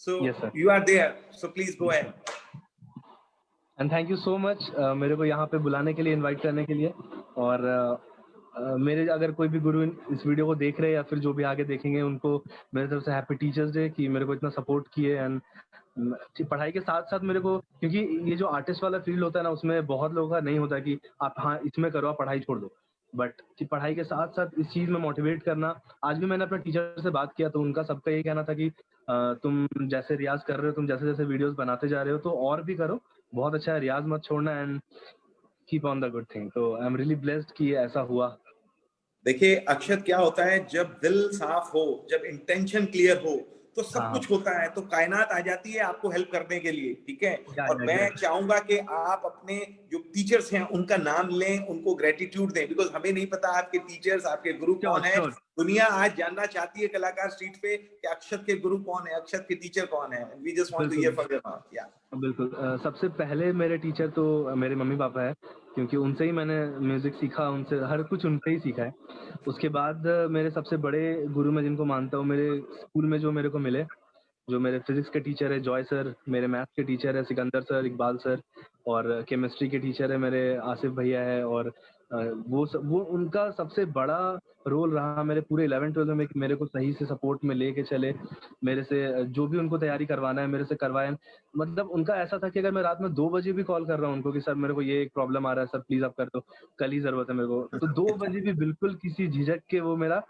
So yes, you are there, so please go ahead. And thank you so much मेरे को यहाँ पे बुलाने के लिए, इनवाइट करने के लिए। और मेरे अगर कोई भी गुरु इस वीडियो को देख रहे हैं या फिर जो भी आगे देखेंगे, उनको मेरे तरफ से हैप्पी टीचर्स डे, कि मेरे को इतना सपोर्ट किए। एंड पढ़ाई के साथ साथ मेरे को, क्योंकि ये जो आर्टिस्ट वाला फील्ड होता है ना, उसमें बहुत लोगों का नहीं होता कि आप हाँ इसमें करो, आप पढ़ाई छोड़ दो, बट कि पढ़ाई के साथ साथ इस चीज में मोटिवेट करना। आज भी मैंने अपने टीचर से बात किया तो उनका सबका यही कहना था कि तुम जैसे रियाज कर रहे हो, तुम जैसे जैसे वीडियोस बनाते जा रहे हो तो और भी करो, बहुत अच्छा है, रियाज मत छोड़ना, and keep on the good thing. तो आई एम रियली ब्लेस्ड कि ऐसा हुआ। देखिए अक्षत, क्या होता है जब दिल साफ हो, जब इंटेंशन क्लियर हो, तो सब हाँ कुछ होता है, तो कायनात आ जाती है आपको हेल्प करने के लिए, ठीक है। या और मैं एग्जैक्टली। चाहूंगा कि आप अपने जो टीचर्स हैं उनका नाम लें, उनको ग्रेटिट्यूड दें, बिकॉज हमें नहीं पता आपके टीचर्स, आपके गुरु श्योर कौन है। श्योर। दुनिया आज जानना चाहती है कलाकार स्ट्रीट पे कि अक्षत के गुरु कौन है, अक्षत के टीचर कौन है। We just want to hear बिल्कुल फ्रॉम योर माउथ। या बिल्कुल। सबसे पहले मेरे टीचर तो मेरे मम्मी पापा है, क्योंकि उनसे ही मैंने म्यूजिक सीखा, उनसे हर कुछ उनसे ही सीखा है। उसके बाद मेरे सबसे बड़े गुरु मैं जिनको मानता हूँ, मेरे स्कूल में जो मेरे को मिले, जो मेरे फिजिक्स के टीचर है जॉय सर, मेरे मैथ के टीचर है सिकंदर सर, इकबाल सर, और केमिस्ट्री के टीचर है मेरे आसिफ भैया है। और वो उनका सबसे बड़ा रोल रहा मेरे पूरे 11-12 में, कि मेरे को सही से सपोर्ट में लेके चले, मेरे से जो भी उनको तैयारी करवाना है मेरे से करवाएं। मतलब उनका ऐसा था कि अगर मैं रात में 2 बजे भी कॉल कर रहा हूँ उनको कि सर मेरे को ये एक प्रॉब्लम आ रहा है, सर प्लीज आप कर दो, कल ही जरूरत है मेरे को, तो 2 बजे भी बिल्कुल किसी झिझक के वो मेरा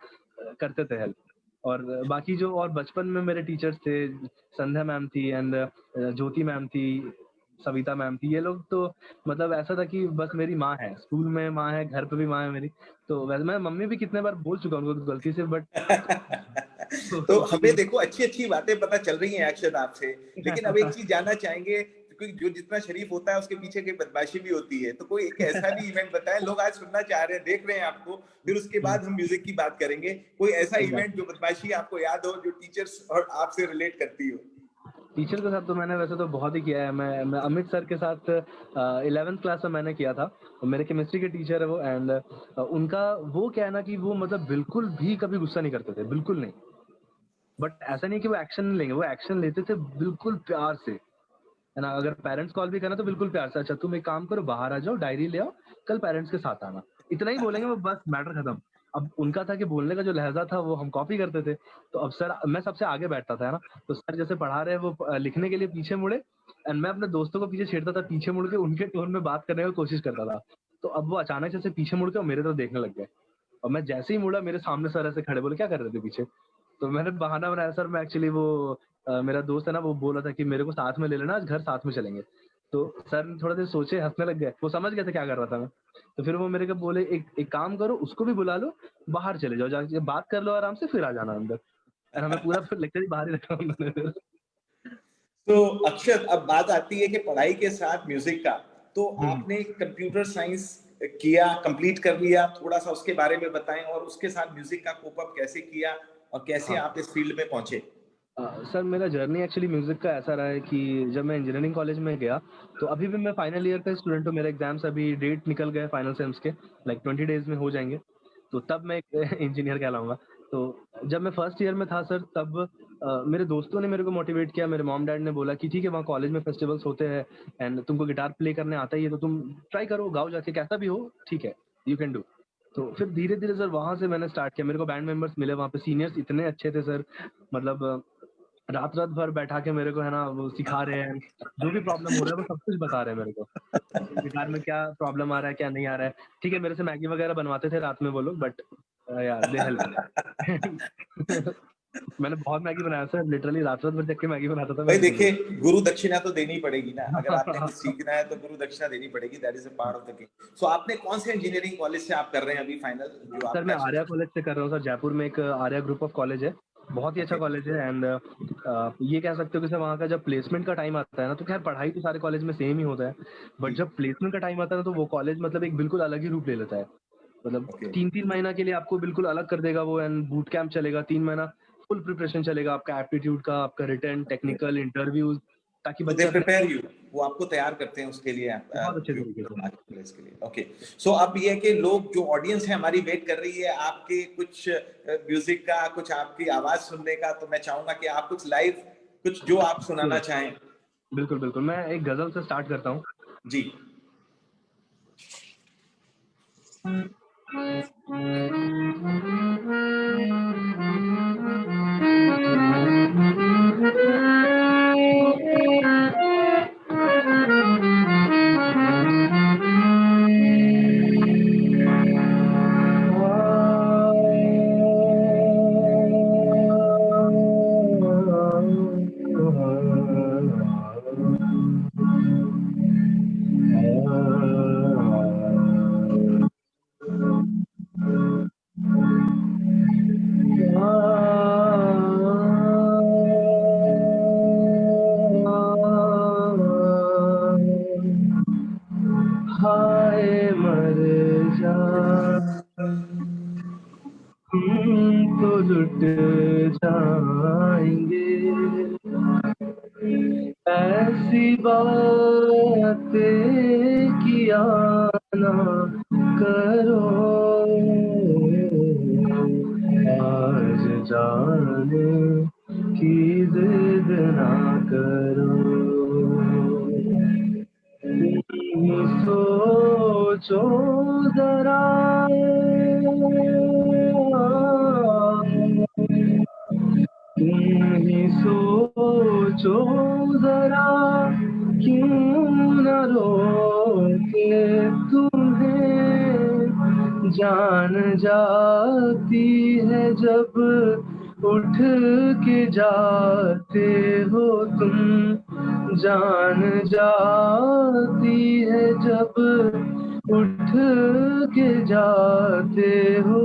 करते थे हेल्प। और बाकी जो और बचपन में मेरे टीचर्स थे, संध्या मैम थी, एंड ज्योति मैम थी, सविता मैम थी, ये लोग तो मतलब ऐसा था कि बस मेरी माँ है, स्कूल में माँ है, घर पे भी माँ है मेरी। तो वैसे मैं मम्मी भी कितने बार बोल चुका हूँ उनको गलती से, बट तो हमें देखो अच्छी अच्छी बातें पता चल रही हैं अक्षत आपसे, लेकिन अब एक चीज जानना चाहेंगे, क्योंकि जो जितना शरीफ होता है उसके पीछे की बदमाशी भी होती है, तो कोई एक ऐसा भी इवेंट बताएं, लोग आज सुनना चाह रहे हैं, देख रहे हैं आपको, फिर उसके बाद हम म्यूजिक की बात करेंगे। कोई ऐसा इवेंट जो बदमाशी आपको याद हो, जो टीचर्स और आपसे रिलेट करती हो। टीचर के साथ तो मैंने वैसे तो बहुत ही किया है। मैं अमित सर के साथ 11th क्लास में मैंने किया था। मेरे केमिस्ट्री के टीचर है वो, एंड उनका वो क्या है ना कि वो मतलब बिल्कुल भी कभी गुस्सा नहीं करते थे, बिल्कुल नहीं। बट ऐसा नहीं कि वो एक्शन नहीं लेंगे, वो एक्शन लेते थे बिल्कुल प्यार से, है ना। अगर पेरेंट्स कॉल भी करना तो बिल्कुल प्यार से, अच्छा तुम एक काम करो, बाहर आ जाओ, डायरी ले आओ, कल पेरेंट्स के साथ आना, इतना ही बोलेंगे वो, बस मैटर खत्म। अब उनका था कि बोलने का जो लहजा था वो हम कॉपी करते थे। तो अब सर, मैं सबसे आगे बैठता था, है ना, तो सर जैसे पढ़ा रहे वो लिखने के लिए पीछे मुड़े, एंड मैं अपने दोस्तों को पीछे छेड़ता था, पीछे मुड़ के उनके टोन में बात करने की कोशिश करता था। तो अब वो अचानक से पीछे मुड़ के और मेरे तरफ देखने लग गए, और मैं जैसे ही मुड़ा, मेरे सामने सर ऐसे खड़े, बोले क्या कर रहे थे पीछे। तो मैंने बहाना बनाया, सर मैं एक्चुअली वो मेरा दोस्त है ना, वो बोला था कि मेरे को साथ में ले लेना, आज घर साथ में चलेंगे। तो सर थोड़ा देर सोचे, हंसने लग गए, वो समझ गए थे क्या कर रहा था मैं। तो फिर वो मेरे को बोले, एक काम करो, उसको भी बुला लो, बाहर चले जाओ, जाके बात कर लो आराम से, फिर आ जाना अंदर। और हमें पूरा फिर लेक्चर ही बाहर ही रखा उन्होंने फिर। तो अक्षत, अब बात आती है कि पढ़ाई के साथ म्यूजिक का, तो हम्म। आपने कंप्यूटर साइंस किया, कंप्लीट कर लिया, थोड़ा सा उसके बारे में बताएं, और उसके साथ म्यूजिक का कोप अप कैसे किया और कैसे हाँ आप इस फील्ड में पहुंचे। सर, मेरा जर्नी एक्चुअली म्यूजिक का ऐसा रहा है कि जब मैं इंजीनियरिंग कॉलेज में गया, तो अभी भी मैं फाइनल ईयर का स्टूडेंट हूँ, मेरे एग्जाम्स अभी डेट निकल गए फाइनल सेम्स के, लाइक 20 डेज में हो जाएंगे, तो तब मैं एक इंजीनियर कहलाऊंगा। तो जब मैं फर्स्ट ईयर में था सर, तब मेरे दोस्तों ने मेरे को मोटिवेट किया, मेरे मॉम डैड ने बोला कि ठीक है, वहाँ कॉलेज में फेस्टिवल्स होते हैं, एंड तुमको गिटार प्ले करने आता ही है, तो तुम ट्राई करो, गाओ जाके, कैसा भी हो ठीक है, यू कैन डू। तो फिर धीरे धीरे सर वहां से मैंने स्टार्ट किया, मेरे को बैंड मेंबर्स मिले वहाँ पे, सीनियर्स इतने अच्छे थे सर, मतलब रात रात भर बैठा के मेरे को, है ना, वो सिखा रहे हैं, जो भी प्रॉब्लम हो रहा है वो सब कुछ बता रहे हैं मेरे को, गिटार में क्या प्रॉब्लम आ रहा है, क्या नहीं आ रहा है। ठीक है, मेरे से मैगी वगैरह बनवाते थे रात में वो लोग, बट यार दे हेल्प। मैंने बहुत मैगी बनाया सर, लिटरली रात रात भर जग के मैगी बनाता था भाई मैं। देखिए, गुरु दक्षिणा तो देनी पड़ेगी ना, अगर आपने कुछ सीखना है तो गुरु दक्षिणा देनी पड़ेगी, that is a part of the game. So आपने कौन से इंजीनियरिंग कॉलेज से आप कर रहे हैं अभी फाइनल, जो सर मैं आपका? आर्या कॉलेज से कर रहा हूँ सर, जयपुर में एक आर्या ग्रुप ऑफ कॉलेज है, बहुत ही अच्छा ओके, कॉलेज है। एंड ये कह सकते हो कि सर वहाँ का जब प्लेसमेंट का टाइम आता है ना, तो खैर पढ़ाई तो सारे कॉलेज में सेम ही होता है, बट जब प्लेसमेंट का टाइम आता है ना, तो वो कॉलेज मतलब एक बिल्कुल अलग ही रूप ले लेता है। मतलब ओके, 3-3 महीना के लिए आपको बिल्कुल अलग कर देगा वो, एंड बूट कैंप चलेगा 3 महीना, फुल प्रिपरेशन चलेगा आपका, एप्टीट्यूड का, आपका रिटर्न, टेक्निकल इंटरव्यूज, ताकि तो दे बच्चा अपने प्रिपेयर यू, वो आपको तैयार करते हैं उसके लिए, बहुत अच्छे जो तरीके से। प्लेस के लिए। ओके, सो अब ये है कि लोग, जो ऑडियंस है हमारी, वेट कर रही है आपके कुछ म्यूजिक का, कुछ आपकी आवाज सुनने का, तो मैं चाहूंगा कि आप कुछ लाइव, कुछ जो आप सुनाना चाहें। बिल्कुल बिल्कुल, मैं एक गजल से स्टार्ट करता हूँ। जी। हाय मर जा हम तो लुट जाएंगे, ऐसी बातें किया ना करो, आज जाने की जिद ना करो, सोचो जरा तुम ही सोचो जरा, क्यों न रोके तुम्हें, जान जाती है जब उठ के जाते हो तुम, जान जाती है जब उठ के जाते हो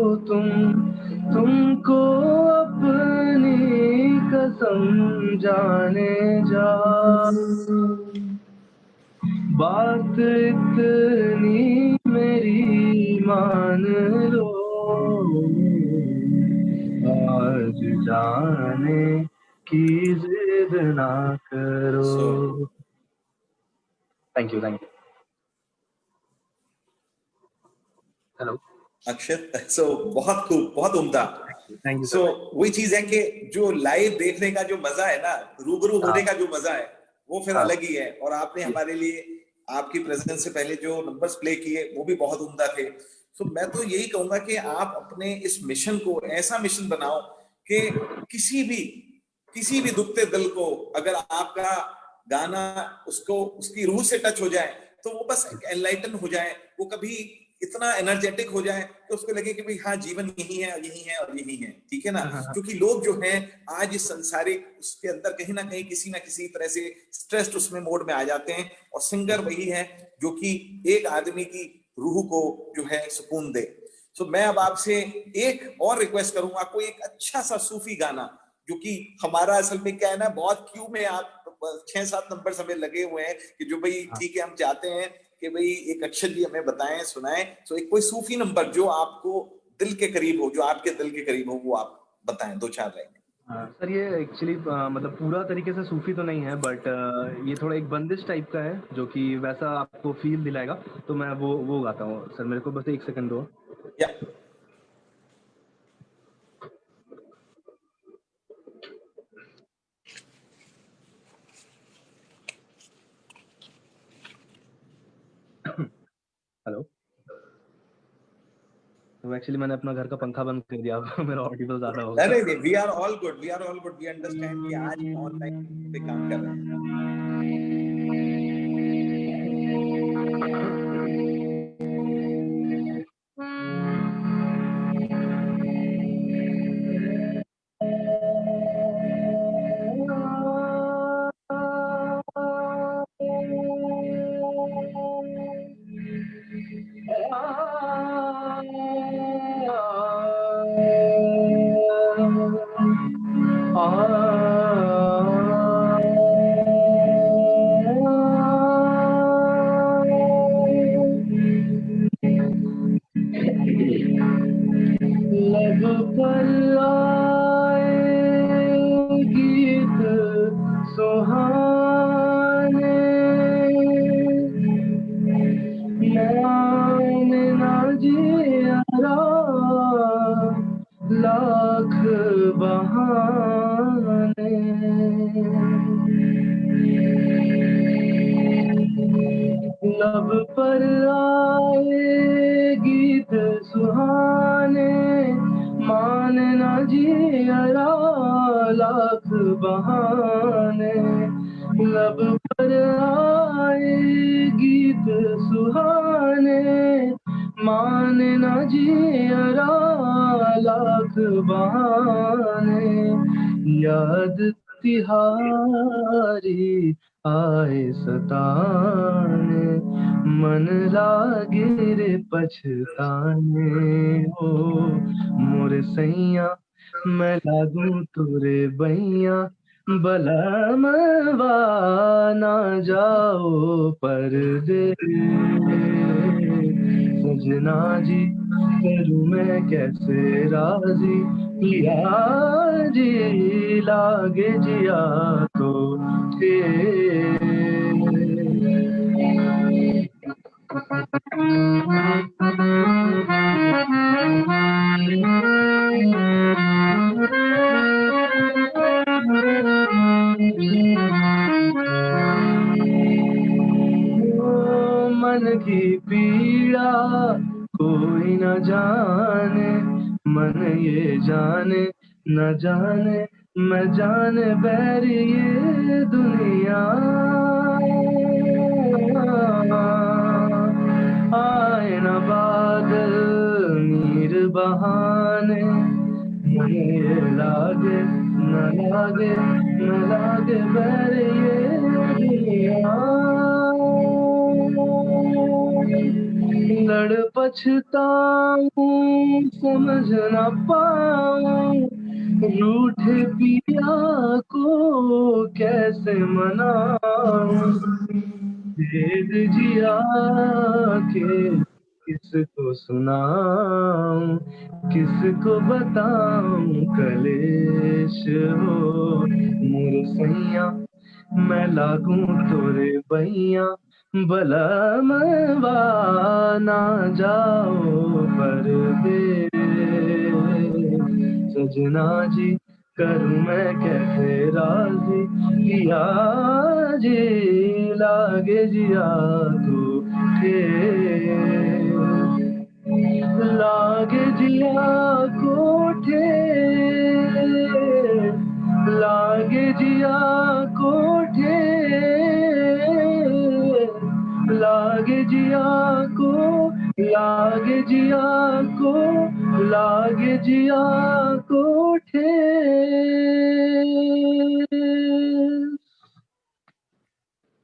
तुमको अपनी कसम जाने जा, बात इतनी मेरी मान लो, आज जाने की जिद ना करो। Thank you. हेलो अक्षत, सो बहुत खूब, बहुत उम्दा। थैंक यू सो वही चीज है कि जो लाइव देखने का जो मजा है ना, रूबरू होने का जो मजा है, वो फिर अलग ही है। और आपने हमारे लिए आपकी प्रेजेंस से पहले जो नंबर्स प्ले किए वो भी बहुत उम्दा थे। सो मैं तो यही कहूंगा कि आप अपने इस मिशन को ऐसा मिशन बनाओ कि किसी भी दुखते दिल को अगर आपका गाना उसको उसकी रूह से टच हो जाए तो वो बस एनलाइटन हो जाए, वो कभी इतना एनर्जेटिक हो जाए कि उसको लगे कि भाई हाँ, जीवन यही है और यही है और यही है, ठीक है ना। क्योंकि लोग जो हैं आज इस संसारिक उसके अंदर कहीं ना कहीं किसी ना किसी तरह से स्ट्रेस्ड उसमें मोड में आ जाते हैं, और सिंगर वही है जो कि एक आदमी की रूह को जो है सुकून दे। तो मैं अब आपसे एक और रिक्वेस्ट करूंगा, कोई एक अच्छा सा सूफी गाना, जो कि हमारा असल में क्या है ना, बहुत क्यू में आप 6-7 नंबर समय लगे हुए हैं कि जो भाई ठीक है, हम चाहते हैं कि भाई एक अक्षर जी हमें बताएं, सुनाएं। तो एक कोई सूफी नंबर जो आपको दिल के करीब हो, जो आपके दिल के करीब हो, वो आप बताएं 2-4 लाइन। सर ये एक्चुअली मतलब पूरा तरीके से सूफी तो नहीं है, बट ये थोड़ा एक बंदिश टाइप का है जो कि वैसा आपको फील दिलाएगा, तो मैं वो गाता हूँ। सर मेरे को बस 1 सेकंड दो। या हेलो। तो एक्चुअली मैंने अपना घर का पंखा बंद कर दिया, अब मेरा ऑडिबल ज्यादा होगा। नहीं, we are all good, we understand कि आज ऑनलाइन पे काम कर रहे हैं। लब पर आए गीत सुहाने, मैंने ना जिया लाख बहाने, लब पर आए गीत सुहाने, लाख बहाने, लब पर आए गीत सुहाने, माने न जियरा लाख बहाने, याद तिहारी आए सताने, मन लागे रे पछताने। हो मोरे सैया मैं लागू तुरे बैया, बलमवा ना जाओ परदेस। सजना जी करूं मैं कैसे राजी, पिया जी लागे जिया तो मन की पीड़ा कोई न जाने, मन ये जाने न जाने, मैं जाने बैरी ये दुनिया। आए न बादल नीर बहाने, मन ये लागे न लागे न लागे बैरी ये दुनिया। लड़ पछताऊं समझ न पाऊं, रूठे पिया को कैसे मनाऊं, भेद जिया के किसको सुनाऊं, किसको बताऊं कलेश हो। मोर सैया मैं लागू तोरे बैया, बलमवा ना जाओ परदेस। सजना जी करूं मैं कैसे राजी, पिया जी लागे जिया तो ठेस। लागे जिया को ठेस, लागे जिया को ठेस, लागे जिया को, लागे जिया को, लागे जिया को ठेस।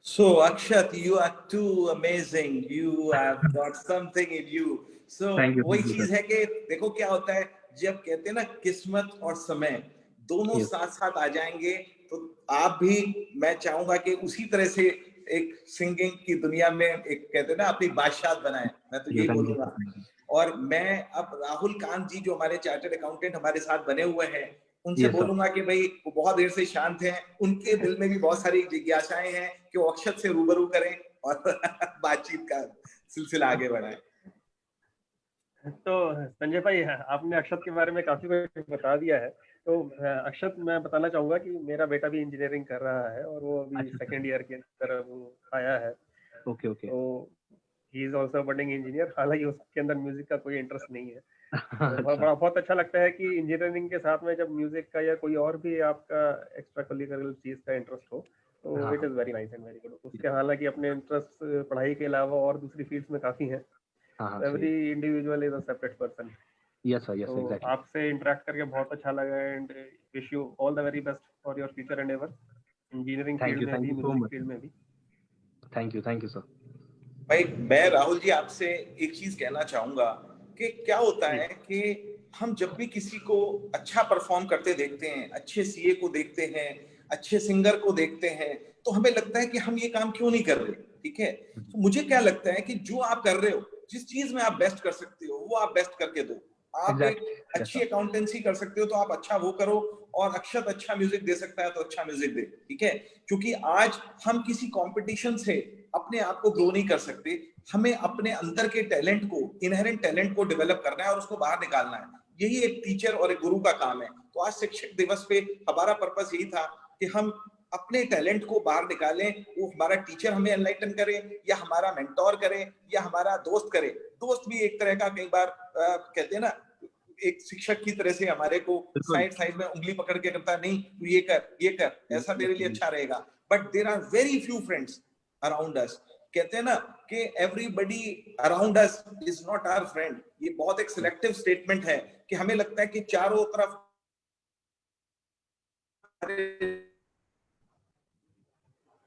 So Akshat, you are too amazing. You have got something in you. So Thank you, वही thank you, चीज sir. है कि देखो क्या होता है जब कहते हैं ना किस्मत और समय दोनों Yes. साथ साथ आ जाएंगे, तो आप भी, मैं चाहूंगा कि उसी तरह से एक सिंगिंग की दुनिया में एक कहते हैं ना अपनी बादशाह बनाए, मैं तो यही Thank you, बोलूंगा। sir. Thank you. और मैं अब राहुल कांत जी जो हमारे चार्टर्ड अकाउंटेंट हमारे साथ बने हुए हैं, उनसे Yes, sir. बोलूंगा कि भाई वो बहुत देर से शांत हैं, उनके दिल में भी बहुत सारी जिज्ञासाएं हैं कि वो अक्षत से रूबरू करें और बातचीत का सिलसिला आगे बढ़ाएं। तो संजय भाई, आपने अक्षत के बारे में काफी कुछ बता दिया है। तो अक्षत, मैं बताना चाहूंगा कि मेरा बेटा भी इंजीनियरिंग कर रहा है और वो अभी अच्छा, सेकेंड ईयर की तरफ आया है। Okay okay. तो he is also budding engineer, हालांकि उसके अंदर म्यूजिक का कोई इंटरेस्ट नहीं है। तो बहुत अच्छा लगता है कि इंजीनियरिंग के साथ में जब म्यूजिक का या कोई और भी आपका एक्स्ट्रा करिकुलर चीज का इंटरेस्ट हो, तो it is very nice and very good. उसके हालांकि अपने इंटरेस्ट पढ़ाई के अलावा और दूसरी फील्ड्स में काफी हैं। Every individual is a separate person. Yes sir, yes तो एग्जैक्टली। आपसे इंटरेक्ट करके बहुत अच्छा लगा and wish you all the very best for your future endeavours, engineering thank field you, में थैंक भी, you so music much. Field में भी। Thank you sir. भाई मैं राहुल जी आपसे एक चीज कहना चाहूंगा कि क्या होता जी। है कि हम जब भी किसी को अच्छा परफॉर्म करते देखते हैं, अच्छे सीए को देखते हैं, अच्छे सिंगर को देखते हैं, तो हमें लगता है कि हम ये काम क्यों नहीं कर रहे। ठीक है, तो मुझे क्या लगता है कि जो आप कर रहे हो, जिस चीज में आप बेस्ट कर सकते हो वो आप बेस्ट करके दो। आप एक अच्छी अकाउंटेंसी कर सकते हो तो आप अच्छा वो करो, और अक्षत अच्छा म्यूजिक दे सकता है तो अच्छा म्यूजिक दे। ठीक है, क्योंकि आज हम किसी कंपटीशन से अपने आप को ग्रो नहीं कर सकते, हमें अपने अंदर के टैलेंट को, इनहेरेंट टैलेंट को डेवलप करना है और उसको बाहर निकालना है। यही एक टीचर और एक गुरु का काम है। तो आज शिक्षक दिवस पे हमारा पर्पस यही था कि हम अपने टैलेंट को बाहर निकालें, वो हमारा टीचर हमें एनलाइटन करे या हमारा मेंटोर करे या हमारा दोस्त करे। दोस्त भी एक तरह का कई बार कहते हैं ना एक शिक्षक की तरह से हमारे को बिल्कुल। साइड में उंगली पकड़ के करता है, नहीं तू ये कर, ऐसा तेरे लिए अच्छा रहेगा। But there are very few friends around us. कहते हैं ना कि everybody around us is not our friend. ये बहुत एक सिलेक्टिव स्टेटमेंट है कि हमें लगता है कि चारों तरफ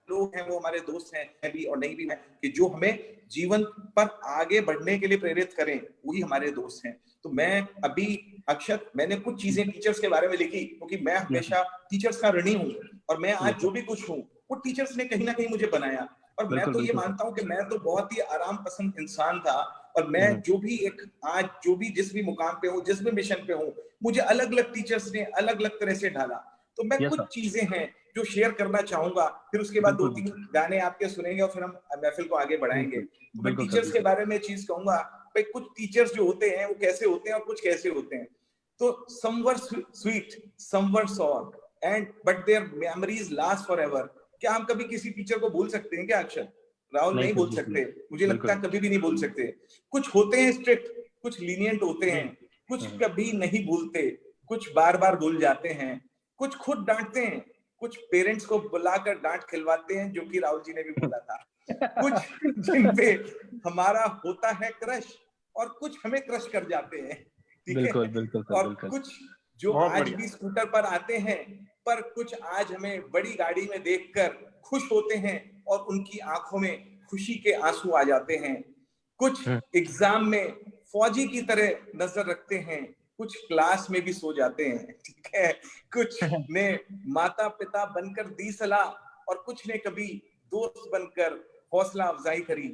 लोग हैं वो हमारे दोस्त हैं भी और नहीं भी हैं, कि जो हमें जीवन पर आगे बढ़ने के लिए प्रेरित करें, वही हमारे दोस्त हैं। तो मैं अभी अक्षत, मैंने कुछ चीजें टीचर्स के बारे में लिखी क्योंकि मैं हमेशा टीचर्स का ऋणी हूँ, और मैं आज जो भी कुछ हूँ वो टीचर्स ने कहीं ना कहीं मुझे बनाया। और मैं तो ये मानता हूँ कि मैं तो बहुत ही आराम पसंद इंसान था, और मैं जो भी एक आज जो भी जिस भी मुकाम पे हूँ, जिस भी मिशन पे हूँ, मुझे अलग अलग टीचर्स ने अलग अलग तरह से ढाला। तो मैं कुछ चीजें हैं जो शेयर करना चाहूंगा, फिर उसके बाद 2-3 गाने आपके सुनेंगे और फिर हम महफिल को आगे बढ़ाएंगे। तो मैं टीचर्स के बारे में चीज कहूंगा, भाई कुछ टीचर्स जो होते हैं वो कैसे होते हैं और कुछ कैसे होते हैं। तो some were sweet, some were sour, and but their memories last forever। क्या हम कभी किसी टीचर को भूल सकते हैं क्या अक्षर? राहुल नहीं भूल सकते, मुझे लगता है कभी भी नहीं भूल सकते। कुछ होते हैं स्ट्रिक्ट, कुछ लीनियंट होते हैं, कुछ कभी नहीं भूलते, कुछ बार बार भूल जाते हैं, कुछ खुद डांटते हैं, कुछ पेरेंट्स को बुलाकर डांट खिलवाते हैं, जो कि राहुल जी ने भी बोला था। कुछ जिन पे हमारा होता है क्रश, और कुछ हमें क्रश कर जाते हैं, ठीक है। और कुछ जो आज भी स्कूटर पर आते हैं, पर कुछ आज हमें बड़ी गाड़ी में देखकर खुश होते हैं और उनकी आंखों में खुशी के आंसू आ जाते हैं। कुछ एग्जाम में फौजी की तरह नजर रखते हैं, कुछ क्लास में भी सो जाते हैं, ठीक है। कुछ ने माता पिता बनकर दी सलाह, और कुछ ने कभी दोस्त बनकर हौसला अफजाई करी।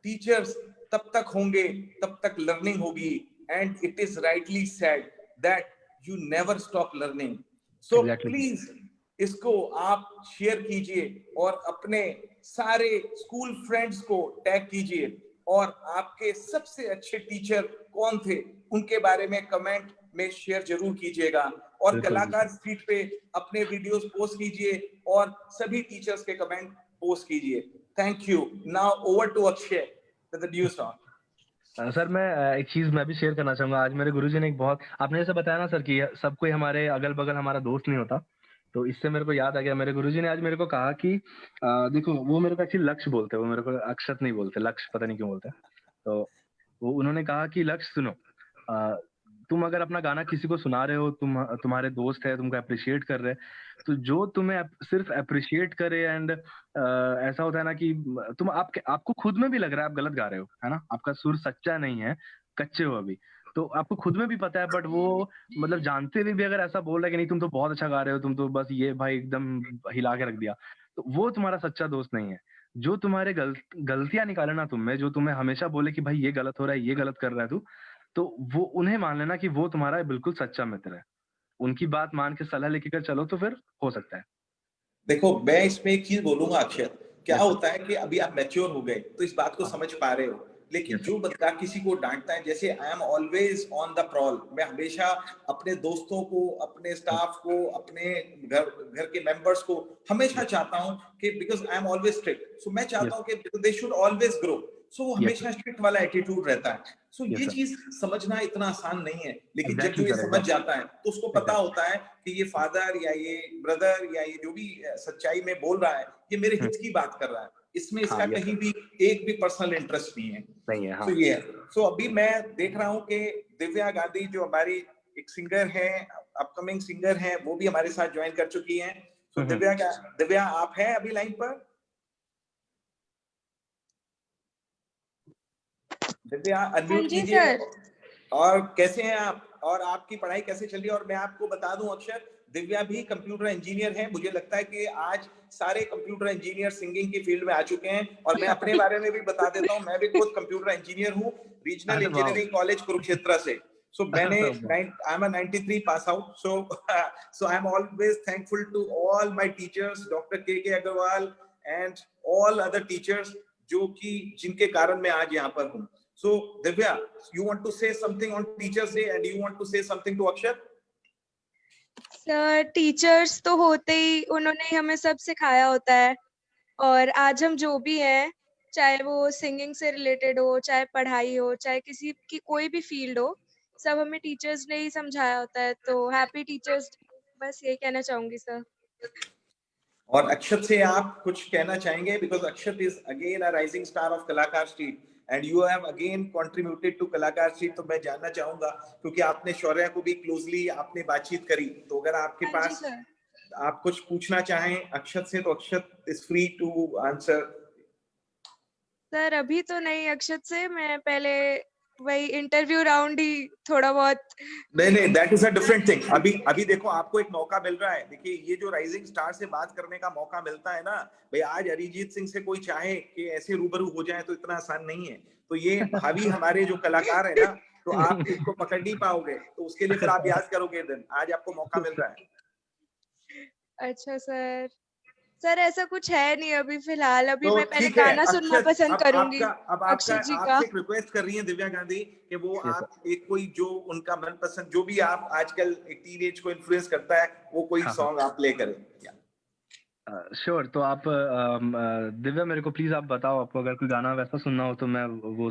टीचर्स तब तक होंगे तब तक लर्निंग होगी, and it is rightly said that you never stop learning. So please इसको आप शेयर कीजिए और अपने सारे स्कूल फ्रेंड्स को टैग कीजिए, और आपके सबसे अच्छे टीचर कौन थे उनके बारे में कमेंट में शेयर जरूर कीजिएगा, और कलाकार स्ट्रीट पे अपने वीडियोस पोस्ट कीजिए और सभी टीचर्स के कमेंट पोस्ट कीजिए। Thank you. Now over to Akshay with the new song. Sir मैं एक चीज मैं भी शेयर करना चाहूंगा। आज मेरे गुरुजी ने एक बहुत, आपने जैसे बताया ना सर कि सब कोई हमारे अगल बगल हमारा दोस्त नहीं होता, तो इससे मेरे को याद आ गया, मेरे गुरुजी ने आज मेरे को कहा कि देखो, वो मेरे को एक्चुअली लक्ष्य बोलते हैं, वो मेरे को अक्षत नहीं बोलते, लक्ष्य पता नहीं क्यों बोलते हैं। तो वो उन्होंने कहा कि लक्ष्य सुनो, तुम अगर अपना गाना किसी को सुना रहे हो, तुम्हारे दोस्त है, तुमको अप्रिशिएट कर रहे हैं, तो जो तुम्हें सिर्फ अप्रिशिएट करे, एंड ऐसा होता है ना कि तुम आपको खुद में भी लग रहा है आप गलत गा रहे हो, है ना, आपका सुर सच्चा नहीं है, कच्चे हो अभी, तो आपको खुद में भी पता है, बट वो मतलब जानते हुए भी अगर ऐसा बोल रहा है कि नहीं तुम तो बहुत अच्छा गा रहे हो, तुम तो बस ये भाई एकदम हिला के रख दिया, तो वो तुम्हारा सच्चा दोस्त नहीं है। जो तुम्हारे गलतियां निकाले ना तुम में, जो तुम्हें हमेशा बोले कि भाई ये गलत हो रहा है, ये गलत कर रहा है तू, तो वो उन्हें मान लेना कि वो तुम्हारा बिल्कुल सच्चा मित्र है। उनकी बात मान के सलाह लेके चलो तो फिर हो सकता है। देखो, मैं इसमें एक चीज बोलूंगा अक्षय, क्या होता है कि अभी आप मैच्योर हो गए तो इस बात को समझ पा रहे हो, लेकिन जो बंदा किसी को डांटता है, जैसे आई am always on the prowl, मैं हमेशा अपने दोस्तों को, अपने स्टाफ को, अपने घर के मेंबर्स को हमेशा चाहता हूं कि because I am always strict, so मैं चाहता हूं कि they should always grow, so वो हमेशा स्ट्रिक्ट वाला एटीट्यूड रहता है। सो ये चीज समझना इतना आसान नहीं है, लेकिन जब जो ये समझ जाता है तो उसको पता होता है कि ये फादर या ये ब्रदर या ये जो भी सच्चाई में बोल रहा है, ये मेरे हित की बात कर रहा है, इसमें इसका कहीं भी एक भी पर्सनल इंटरेस्ट नहीं है। तो ये है। सो अभी मैं देख रहा हूँ कि दिव्या गांधी जो हमारी एक सिंगर है, अपकमिंग सिंगर है, वो भी हमारे साथ ज्वाइन कर चुकी हैं। तो दिव्या आप हैं अभी लाइन पर? दिव्या अनम्यूट कीजिए। और कैसे हैं आप, और आपकी पढ़ाई कैसे चल रही है? और मैं आपको बता दूं अक्षर, दिव्या भी कंप्यूटर इंजीनियर है। मुझे लगता है कि आज सारे कंप्यूटर इंजीनियर सिंगिंग की फील्ड में आ चुके हैं, और मैं अपने बारे में भी बता देता हूं, मैं भी खुद कंप्यूटर इंजीनियर हूं, रीजनल इंजीनियरिंग कॉलेज कुरुक्षेत्र से। So मैंने I'm a 93 pass out, so I'm always thankful to all my teachers, Dr. K.K. Agarwal and all other teachers, जो कि जिनके कारण मैं आज यहाँ पर हूँ। So Divya, you want to say something on Teachers Day and you want to say something to Akshat? Sir, teachers तो होते ही, उन्होंने हमें सब सिखाया होता है, और आज हम जो भी हैं, चाहे वो सिंगिंग से रिलेटेड हो, चाहे पढ़ाई हो, चाहे किसी की कोई भी फील्ड हो, सब हमें टीचर्स ने ही समझाया होता है, तो हैप्पी टीचर्स, बस यही कहना चाहूंगी सर। और अक्षत से आप कुछ कहना चाहेंगे, because Akshat is again a rising star of Kalakar street and you have again contributed to Kalakar street. तो मैं जानना चाहूंगा, क्योंकि आपने शौर्या को भी क्लोजली आपने बातचीत करी, तो अगर आपके हाँ जी पास सर। आप कुछ पूछना चाहें अक्षत से, तो Akshat is free to answer. Sir अभी तो नहीं अक्षत से, मैं पहले वही इंटरव्यू राउंड ही थोड़ा बहुत। नहीं, that is a different thing. अभी देखो आपको एक मौका मिल रहा है। देखिए ये जो राइजिंग स्टार से बात करने का मौका मिलता है ना भाई, आज अरिजीत सिंह से कोई चाहे कि ऐसे रूबरू हो जाए तो इतना आसान नहीं है। तो ये भावी हमारे जो कलाकार है ना, तो आप इनको पकड़ नहीं पाओगे, तो उसके लिए फिर आप याद करोगे दिन। आज आपको मौका मिल रहा है। अच्छा सर, सर ऐसा कुछ है नहीं अभी फिलहाल, अभी तो मैं पहले ठीक है गाना सुनना अक्षत, पसंद करूंगी अब आपका अक्षत जी का। आपसे एक रिक्वेस्ट कर रही है दिव्या गांधी कि वो Yes, आप एक कोई जो उनका मनपसंद, जो भी आप आजकल एक टीनेज को इन्फ्लुएंस करता है, वो कोई हाँ, सॉन्ग आप प्ले करें। श्योर। तो आप दिव्या मेरे को प्लीज आप बताओ, आपको अगर कोई गाना वैसा सुनना हो तो मैं वो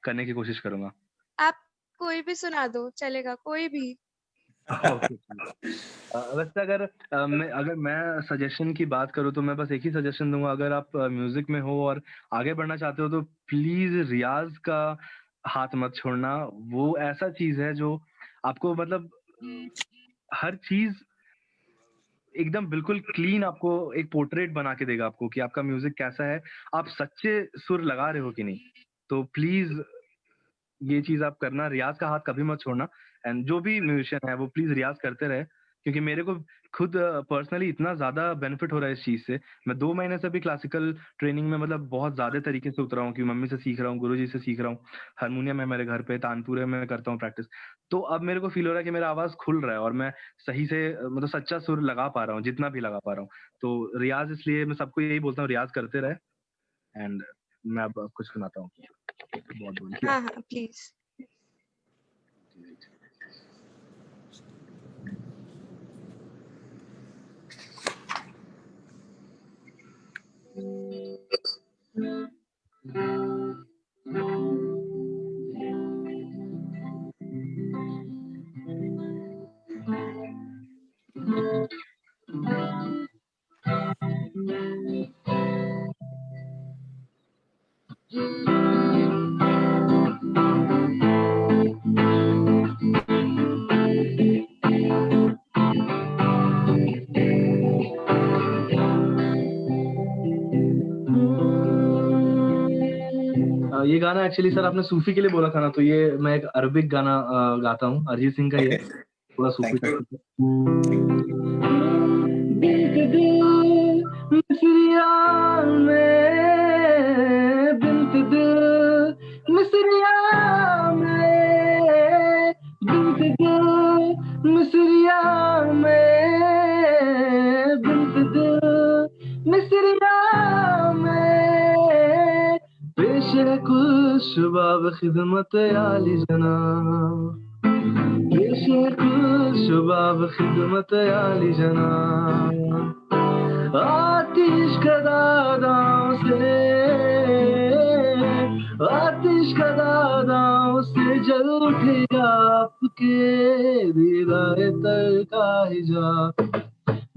करने की कोशिश करूंगा। आप कोई भी सुना दो चलेगा, कोई भी। ओके। वैसे अगर मैं सजेशन की बात करूँ तो मैं बस एक ही सजेशन दूंगा, अगर आप म्यूजिक में हो और आगे बढ़ना चाहते हो तो प्लीज रियाज का हाथ मत छोड़ना। वो ऐसा चीज है जो आपको मतलब हर चीज एकदम बिल्कुल क्लीन आपको एक पोर्ट्रेट बना के देगा आपको कि आपका म्यूजिक कैसा है, आप सच्चे सुर लगा रहे हो कि नहीं। तो प्लीज ये चीज आप करना, रियाज का हाथ कभी मत छोड़ना। एंड जो भी म्यूजिशियन है वो प्लीज रियाज करते रहे, क्योंकि मेरे को खुद पर्सनली इतना ज्यादा बेनिफिट हो रहा है इस चीज से। मैं 2 महीने से भी क्लासिकल ट्रेनिंग में मतलब बहुत ज्यादा तरीके से उतरा हूँ कि मम्मी से सीख रहा हूँ, गुरुजी से सीख रहा हूँ, हारमोनियम है मेरे घर पे, तानपुरे में करता हूँ प्रैक्टिस। तो अब मेरे को फील हो रहा है कि मेरा आवाज खुल रहा है और मैं सही से मतलब सच्चा सुर लगा पा रहा हूँ, जितना भी लगा पा रहा हूँ। तो रियाज, इसलिए मैं सबको यही बोलता हूँ, रियाज करते रहे। एंड मैं अब कुछ सुनाता हूँ। बहुत बहुत हाँ हाँ प्लीज। ये गाना एक्चुअली सर आपने सूफी के लिए बोला था ना, तो ये मैं एक अरबिक गाना गाता हूँ, अरिजीत सिंह का ही है, थोड़ा सूफी थैंक यू। टाइप का। मिसरिया में बिन्त दिल, मिसरिया में बिन्त दिल, मिसरिया में बिन्त दिल, मिसरिया में पेश है कुल शुबाब खिदमत आली जना, पेश है कुल शुबाब खिदमत आली जना। आतिश का दादाओं से, आतिश का दादाओं से जल उठेगा आपके दीदार तर का हिजाब।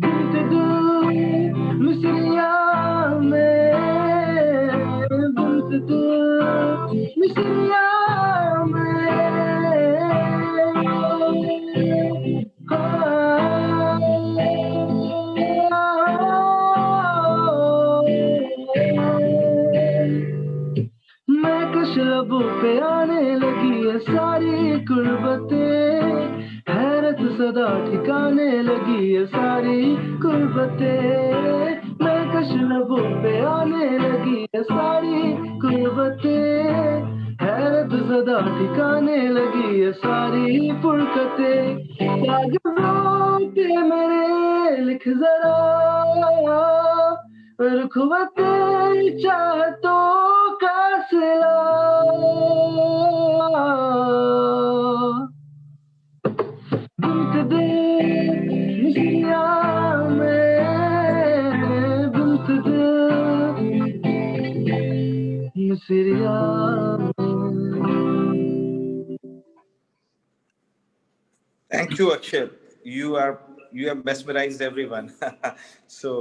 बिन्त दिल मिसरिया में, बिन्त दिल मिसरिया मैं कश लबों पे आने लगी है सारी कुर्बतें, हैरत सदा ठिकाने लगी है सारी कुर्बतें, मैं कश लबों पे आने लगी है सारी कुर्बतें, हैरत सदा ठिकाने लगी है सारी फुरकतें। कागजों पे मेरे लिख जरा रुखवते चाहतों का सिला, बिन्त दिल मिसरिया में, बिन्त दिल मिसरिया में। Thank you, Akshay. You have mesmerized everyone. So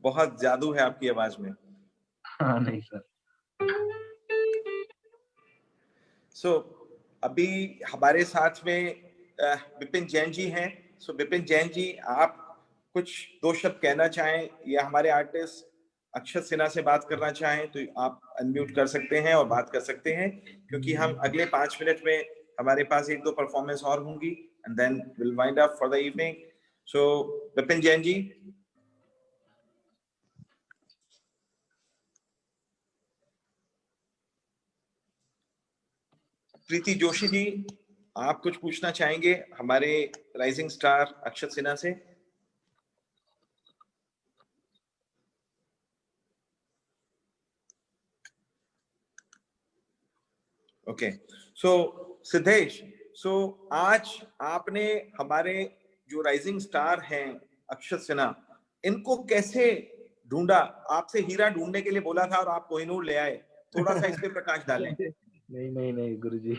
बहुत जादू है आपकी आवाज में. हाँ नहीं सर. So अभी हमारे साथ में विपिन जैन जी हैं. So विपिन जैन जी, आप कुछ दो शब्द कहना चाहें या हमारे आर्टिस्ट अक्षत सिन्हा से बात करना चाहें तो आप अनम्यूट कर सकते हैं और बात कर सकते हैं, क्योंकि हम अगले 5 मिनट में हमारे पास 1-2 परफॉर्मेंस और होंगी and then we'll wind up for the evening. So Vipin Jain ji. प्रीति जोशी जी, आप कुछ पूछना चाहेंगे हमारे राइजिंग स्टार अक्षत सिन्हा से? ओके, सो सिद्धेश, सो आज आपने हमारे जो राइजिंग स्टार हैं अक्षत सिन्हा, इनको कैसे ढूंढा? आपसे हीरा ढूंढने के लिए बोला था और आप कोहिनूर ले आए. थोड़ा सा इस पे प्रकाश डालें. नहीं गुरुजी.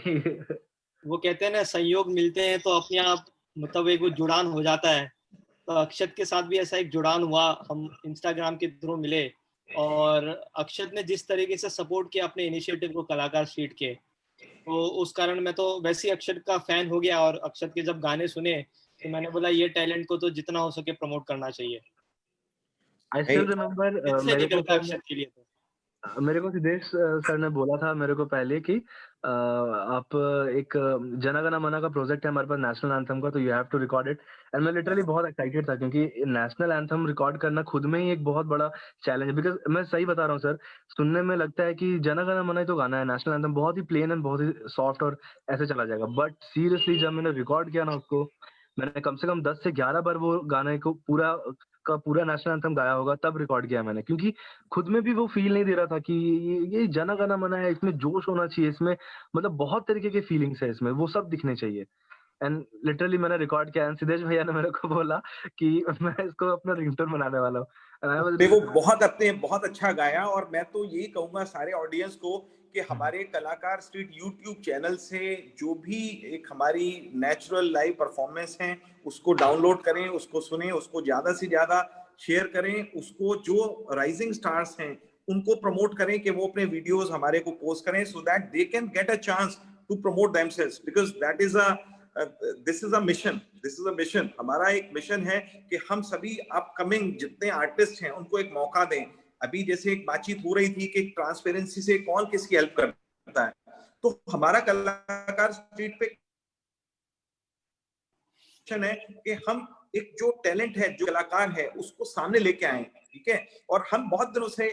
वो कहते हैं ना, संयोग मिलते हैं तो अपने आप मतलब एक वो जुड़ान हो जाता है. तो अक्षत के साथ भी ऐसा एक जुड़ान हुआ. हम इंस्टाग्राम के थ्रू मिले और अक्षत ने जिस तरीके से सपोर्ट किया अपने इनिशिएटिव को कलाकार स्ट्रीट के, तो उस कारण मैं तो वैसे ही अक्षत का फैन हो गया. और अक्षत के जब गाने सुने तो मैंने बोला ये टैलेंट को तो जितना हो सके प्रमोट करना चाहिए. I still remember, मेरे को अक्षत के लिए तो मेरे को सिद्धेश सर ने बोला था मेरे को पहले कि आप एक जन गण मन का प्रोजेक्ट है हमारे पास नेशनल एंथम का, तो you have to record it. And मैं लिटरली बहुत एक्साइटेड था क्योंकि नेशनल एंथम रिकॉर्ड करना खुद में ही एक बहुत बड़ा चैलेंज है. बिकॉज मैं सही बता रहा हूँ सर, सुनने में लगता है कि जन गण मन ही तो गाना है, नेशनल एंथम बहुत ही प्लेन एंड बहुत ही सॉफ्ट और ऐसे चला जाएगा. बट सीरियसली जब मैंने रिकॉर्ड किया ना उसको, मैंने कम से कम 10 से 11 बार वो गाने को पूरा नेशनल एंथम गाया होगा, तब रिकॉर्ड किया मैंने. क्योंकि खुद में भी वो फील नहीं दे रहा था कि ये जन गण मन है, इसमें जोश होना चाहिए, इसमें मतलब बहुत तरीके के फीलिंग्स है इसमें, वो सब दिखने चाहिए. एंड लिटरली मैंने रिकॉर्ड किया एंड सिद्धेश भैया ने मेरे को बोला कि मैं इसको अपना रिंगटोन बनाने वाला हूँ. वो बहुत अच्छा गाया. और मैं तो यही कहूंगा सारे ऑडियंस को कि हमारे कलाकार स्ट्रीट यूट्यूब चैनल से जो भी एक हमारी नेचुरल लाइव परफॉर्मेंस है उसको डाउनलोड करें, उसको सुने, उसको ज्यादा से ज्यादा शेयर करें, उसको जो राइजिंग स्टार्स हैं उनको प्रमोट करें कि वो अपने वीडियोस हमारे को पोस्ट करें, so that they can get a chance to promote themselves, because that is this is a mission. हमारा एक मिशन है कि हम सभी अपकमिंग जितने आर्टिस्ट हैं उनको एक मौका दें. अभी जैसे एक बातचीत हो रही थी कि ट्रांसपेरेंसी से कौन किसकी हेल्प करता है, तो हमारा कलाकार स्ट्रीट पे मिशन है कि हम एक जो टैलेंट है, जो कलाकार है, उसको सामने लेके आए. ठीक है. और हम बहुत दिनों से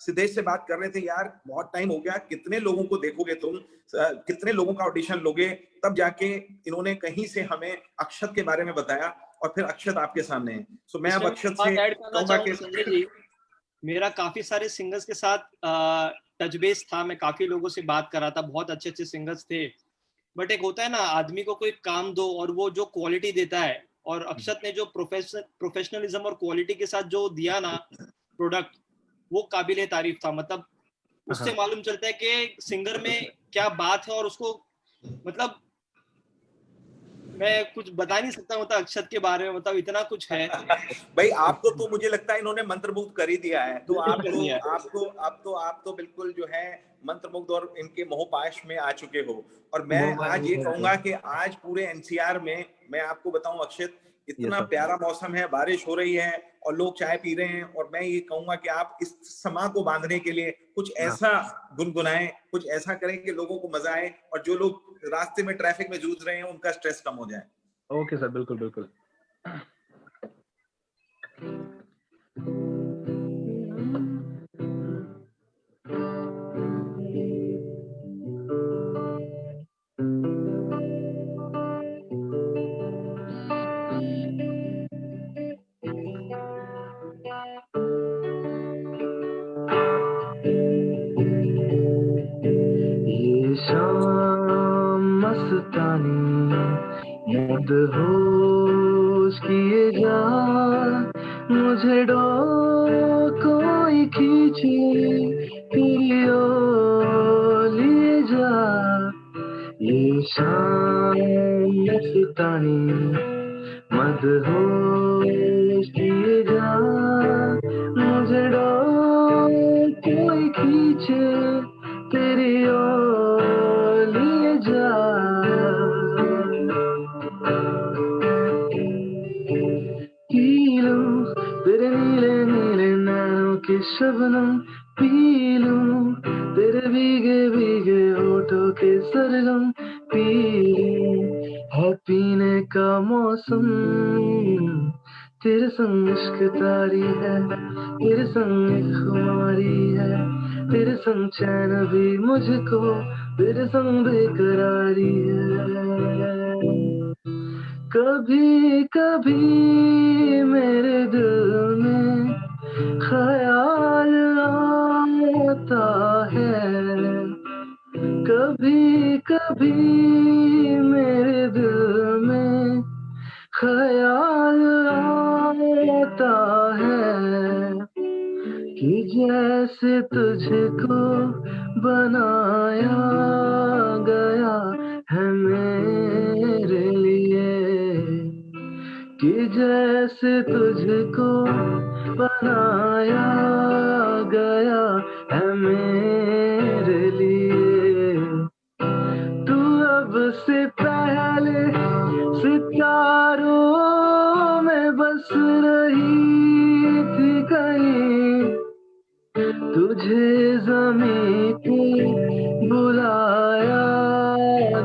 सिद्धेश से बात कर रहे थे, यार बहुत टाइम हो गया, कितने लोगों को देखोगे तुम, कितने लोगों का ऑडिशन लोगे. तब जाके इन्होंने कहीं से हमें अक्षत के बारे में बताया और फिर अक्षत आपके सामने है. सो मैं अब अक्षत से कहूंगा कि संजय जी, मेरा काफी सारे सिंगर्स के साथ टच बेस था. मैं काफी लोगों से बात कर रहा था, बहुत अच्छे अच्छे सिंगर्स थे. बट एक होता है ना, आदमी को कोई काम दो और वो जो क्वालिटी देता है, और अक्षत ने जो प्रोफेशनलिज्म और क्वालिटी के साथ जो दिया ना प्रोडक्ट, वो काबिले तारीफ था. मतलब उससे मालूम चलता है कि सिंगर में क्या बात है. और उसको मतलब मैं कुछ बता नहीं सकता मतलब अक्षत के बारे में, मतलब इतना कुछ है. भाई आपको तो मुझे लगता है इन्होंने मंत्रमुग्ध कर ही दिया है. तो आप तो बिल्कुल जो है मंत्रमुग्ध और इनके मोहपाश में आ चुके हो. और मैं आज ये कहूंगा कि आज पूरे एनसीआर में मैं आपको बताऊं अक्षत, इतना प्यारा मौसम है, बारिश हो रही है और लोग चाय पी रहे हैं. और मैं ये कहूंगा कि आप इस समा को बांधने के लिए कुछ ऐसा गुनगुनाएं, कुछ ऐसा करें कि लोगों को मजा आए और जो लोग रास्ते में ट्रैफिक में जूझ रहे हैं उनका स्ट्रेस कम हो जाए. ओके सर, बिल्कुल बिल्कुल. मदहोश किए जा मुझे कोई खींचे तेरी ओर लिए जा. ये शाम सुल्तानी मदहोश किए जा मुझे डोर कोई खींचे तेरी ओर लिए जा पी लूं तेरे नीले नीले नैनों की शबनम पी लूं तेरे भीगे भीगे होठों के सरगम पी लूं है पीने का मौसम तेरे संग इश्क तारी है तेरे संग एक खुमारी है तेरे संग चैन भी मुझको तेरे संग बेकरारी है कभी कभी मेरे दिल में ख्याल आता है कभी कभी मेरे दिल में ख्याल आता है कि जैसे तुझको बनाया गया है मेरे लिए कि जैसे तुझको बनाया गया है मेरे लिए तू अब से पहले सितारों में बस रही थी कहीं तुझे ज़मीं पे बुलाया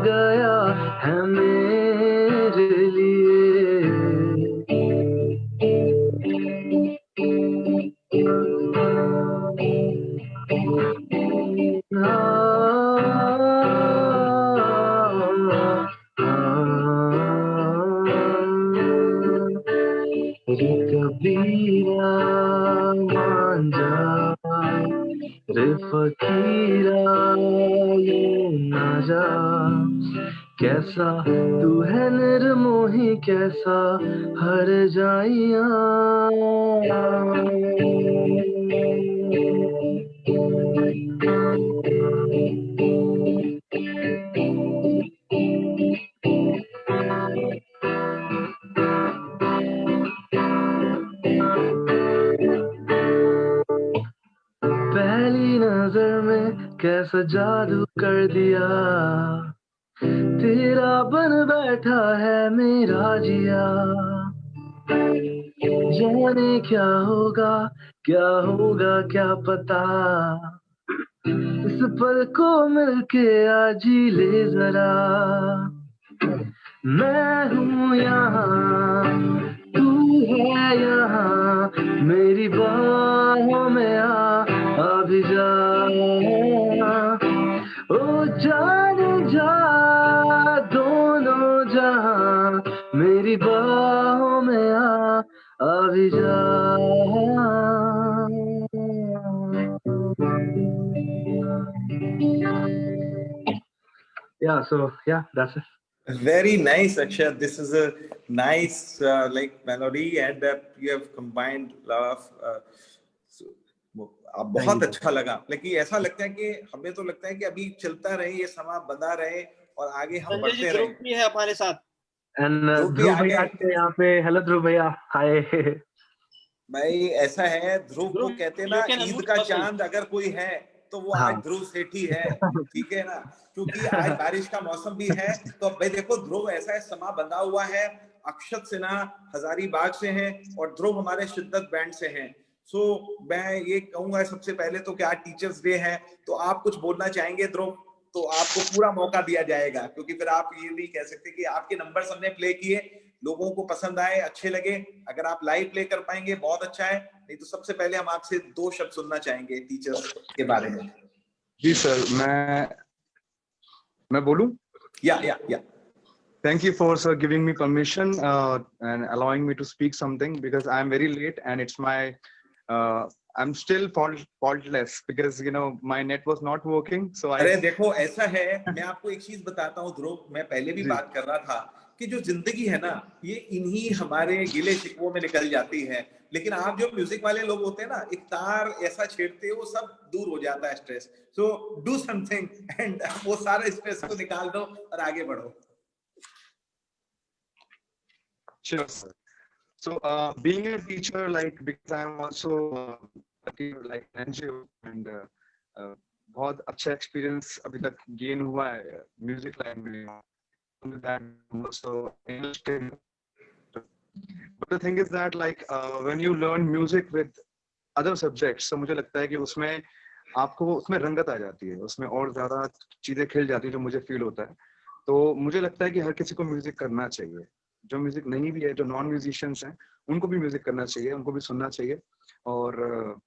गया है मेरे लिए रे कबीरा मान जा रे फकीरा ये ना जा कैसा तू है निर्मोही कैसा हर जाइया पहली नजर में कैसा जादू कर दिया तेरा बन बैठा है मेरा जिया जाने क्या होगा क्या पता इस पल को मिलके आज ही ले जरा मैं हूँ यहाँ तू है यहाँ मेरी बाहों में आ भी जा ओ जाने जा दोनों जहाँ मेरी बाहों में आ भी जा yeah so yeah that's it. Very nice, Akshat. This is a nice like melody, and you have combined lot of. अब बहुत अच्छा लगा, लेकिन ऐसा लगता है कि हमें तो लगता है कि अभी चलता रहे, ये समा बंधा रहे और आगे हम बढ़ते रहे। ध्रुव भी है हमारे साथ। And ध्रुव भैया यहाँ पे, हेलो ध्रुव भैया, हाय। भाई ऐसा है, ध्रुव को कहते हैं ना ईद का चांद अगर कोई है तो वो आज ध्रुव सेठी है, ठीक है ना, क्योंकि आज बारिश का मौसम भी है। तो भाई देखो ध्रुव ऐसा है, समा बंधा हुआ है, अक्षत सिन्हा हजारीबाग से हैं और ध्रुव हमारे शिद्दत बैंड से हैं। सो मैं ये कहूंगा सबसे पहले तो कि आज टीचर्स डे है, तो आप कुछ बोलना चाहेंगे ध्रुव? तो आपको पूरा मौका दिया जाएगा, क्योंकि फिर आप ये नहीं कह सकते कि आपके नंबर हमने प्ले किए, लोगों को पसंद आए, अच्छे लगे। अगर आप लाइव प्ले कर पाएंगे बहुत अच्छा है, नहीं तो सबसे पहले हम आपसे 2 शब्द सुनना चाहेंगे टीचर्स के बारे में। जी सर, मैं बोलूं? या Thank you for sir giving me permission and allowing me to speak something, because I am very late and it's my I'm still faultless because you know my net was not working, so अरे देखो ऐसा है, मैं आपको एक चीज बताता हूँ ध्रुव, मैं पहले भी बात कर रहा था कि जो जिंदगी है ना, ये इन्हीं हमारे गिले शिकवों में निकल जाती है, लेकिन आप जो म्यूजिक वाले लोग होते हैं ना, एक तार ऐसा छेड़ते हो, सब दूर हो जाता है stress. So do something and वो सारे स्ट्रेस को निकाल दो और आगे बढ़ो। Sure, sir. So, being a teacher, like, because I'm also like NGO, and बहुत अच्छा experience अभी तक gain हुआ है music line में. That also English. But the thing is that, like, when you learn music with other subjects, so मुझे लगता है कि उसमें आपको उसमें रंगत आ जाती है, उसमें और ज्यादा चीजें खिल जाती है, जो मुझे फील होता है. तो मुझे लगता है कि हर किसी को म्यूजिक करना चाहिए. जो म्यूजिक नहीं भी है, जो नॉन म्यूजिशियंस हैं, उनको भी म्यूजिक करना चाहिए, उनको भी सुनना चाहिए. और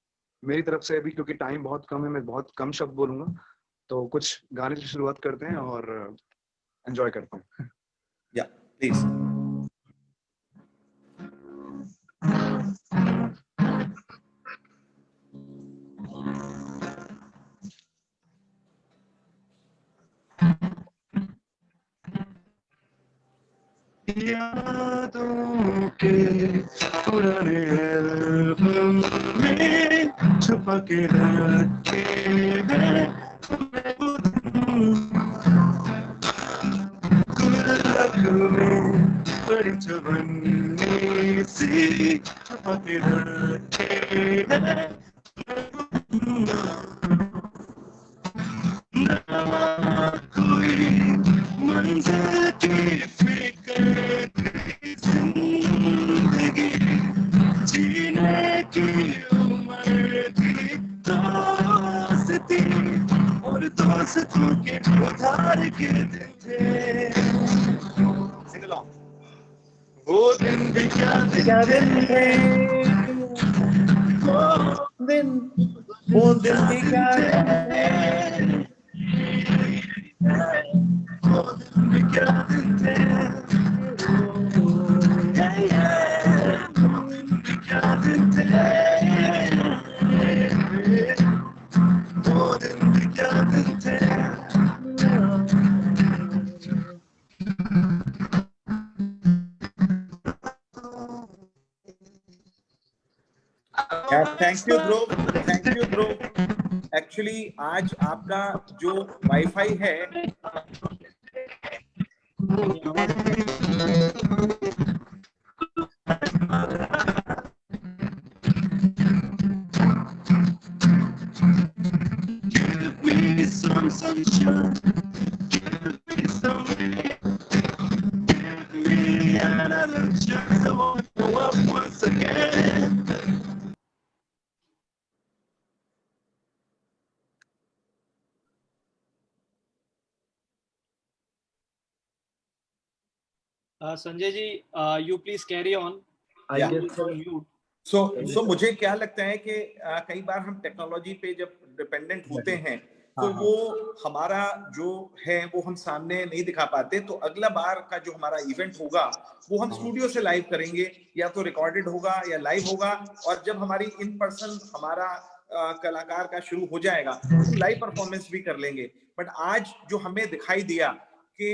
मेरी तरफ से अभी, क्योंकि टाइम बहुत कम है, मैं बहुत कम शब्द बोलूंगा, तो कुछ गाने से शुरुआत करते हैं और एंजॉय करते हैं. या प्लीज. यादों के पुराने एल्बम में छुपा के रखे हैं गुलाब में बड़ी चवन्नी सी छुपा के रखे हैं ना कोई मंजिल की फिक्र जिंदगी जीने की उम्र की दोस्ती और दोस्तों के उधार के दिन थे. Sing along. वो दिन भी क्या दिन थे, वो दिन भी क्या थे, वो दिन भी क्या दिन थे, वो दिन भी क्या दिन थे, वो दिन भी क्या दिन थे. Thank you Dhruv, thank you Dhruv. Actually आज आपका जो वाईफाई है Give me some sunshine, give me some rain, give me another chance. I want to go up once again. Sanjay ji, you please carry on. I Yeah. guess Mute. सो मुझे क्या लगता है कि कई बार हम टेक्नोलॉजी पे जब डिपेंडेंट होते हैं तो वो हमारा जो है वो हम सामने नहीं दिखा पाते. तो अगला बार का जो हमारा इवेंट होगा वो हम स्टूडियो से लाइव करेंगे, या तो रिकॉर्डेड होगा या लाइव होगा. और जब हमारी इन पर्सन हमारा कलाकार का शुरू हो जाएगा तो हम लाइव परफॉर्मेंस भी कर लेंगे. बट आज जो हमें दिखाई दिया कि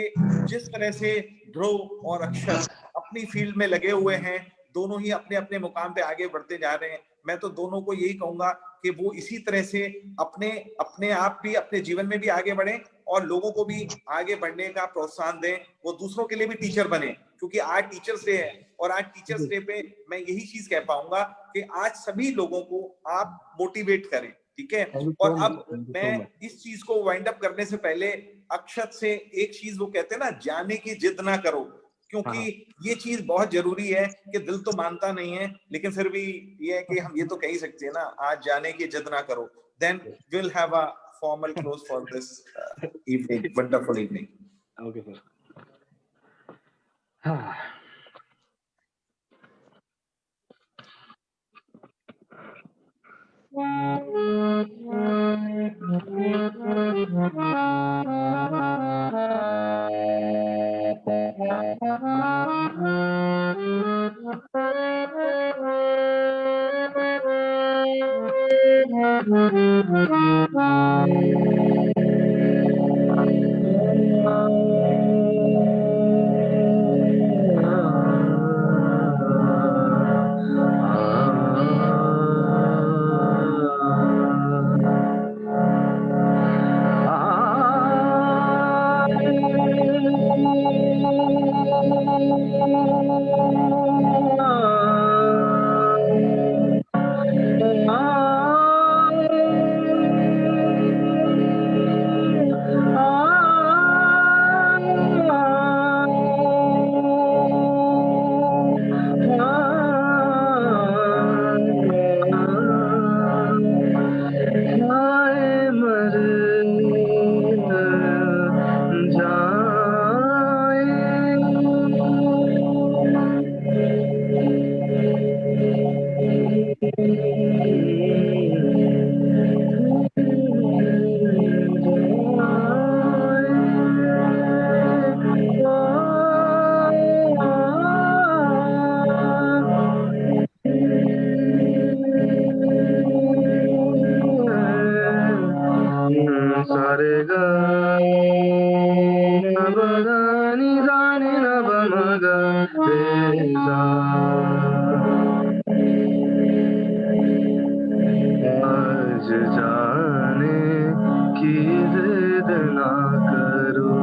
जिस तरह से ध्रुव और अक्षर अपनी फील्ड में लगे हुए हैं, दोनों ही अपने अपने मुकाम पे आगे बढ़ते जा रहे हैं. मैं तो दोनों को यही कहूंगा कि वो इसी तरह से अपने आप भी अपने जीवन में भी आगे बढ़ें और लोगों को भी आगे बढ़ने का प्रोत्साहन दें. वो दूसरों के लिए भी टीचर बने, क्योंकि आज टीचर्स डे है. और आज टीचर्स डे पे मैं यही चीज कह पाऊंगा कि आज सभी लोगों को आप मोटिवेट करें, ठीक है. और अब मैं इस चीज को वाइंड अप करने से पहले अक्षत से एक चीज, वो कहते हैं ना, जाने की जिद ना करो, क्योंकि ये चीज बहुत जरूरी है कि दिल तो मानता नहीं है, लेकिन फिर भी ये है कि हम ये तो कह ही सकते हैं ना, आज जाने की जिद ना करो. Then will have a formal close for this evening, wonderful evening. Okay sir. सारे गा नी जाने न बमगा आज जाने की जिद ना करो,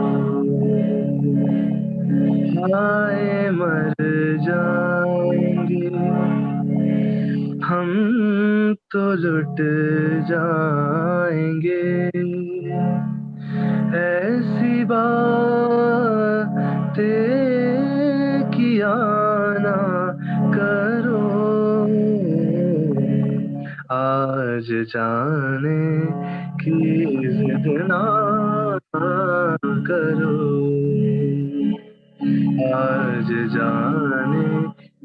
हाय मर जाएंगे हम तो लुट जाएंगे, ऐसी बातें किया ना करो, आज जाने की जिद ना करो, आज जाने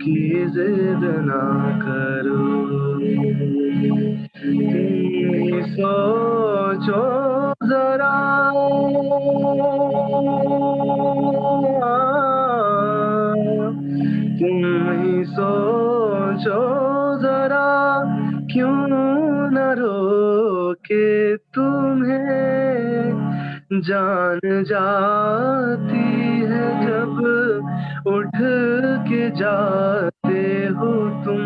की जिद ना करो। सोचो जरा तुम ही सोचो जरा, क्यों न रोके तुम्हें, जान जाती है जब उठ के जाते हो तुम,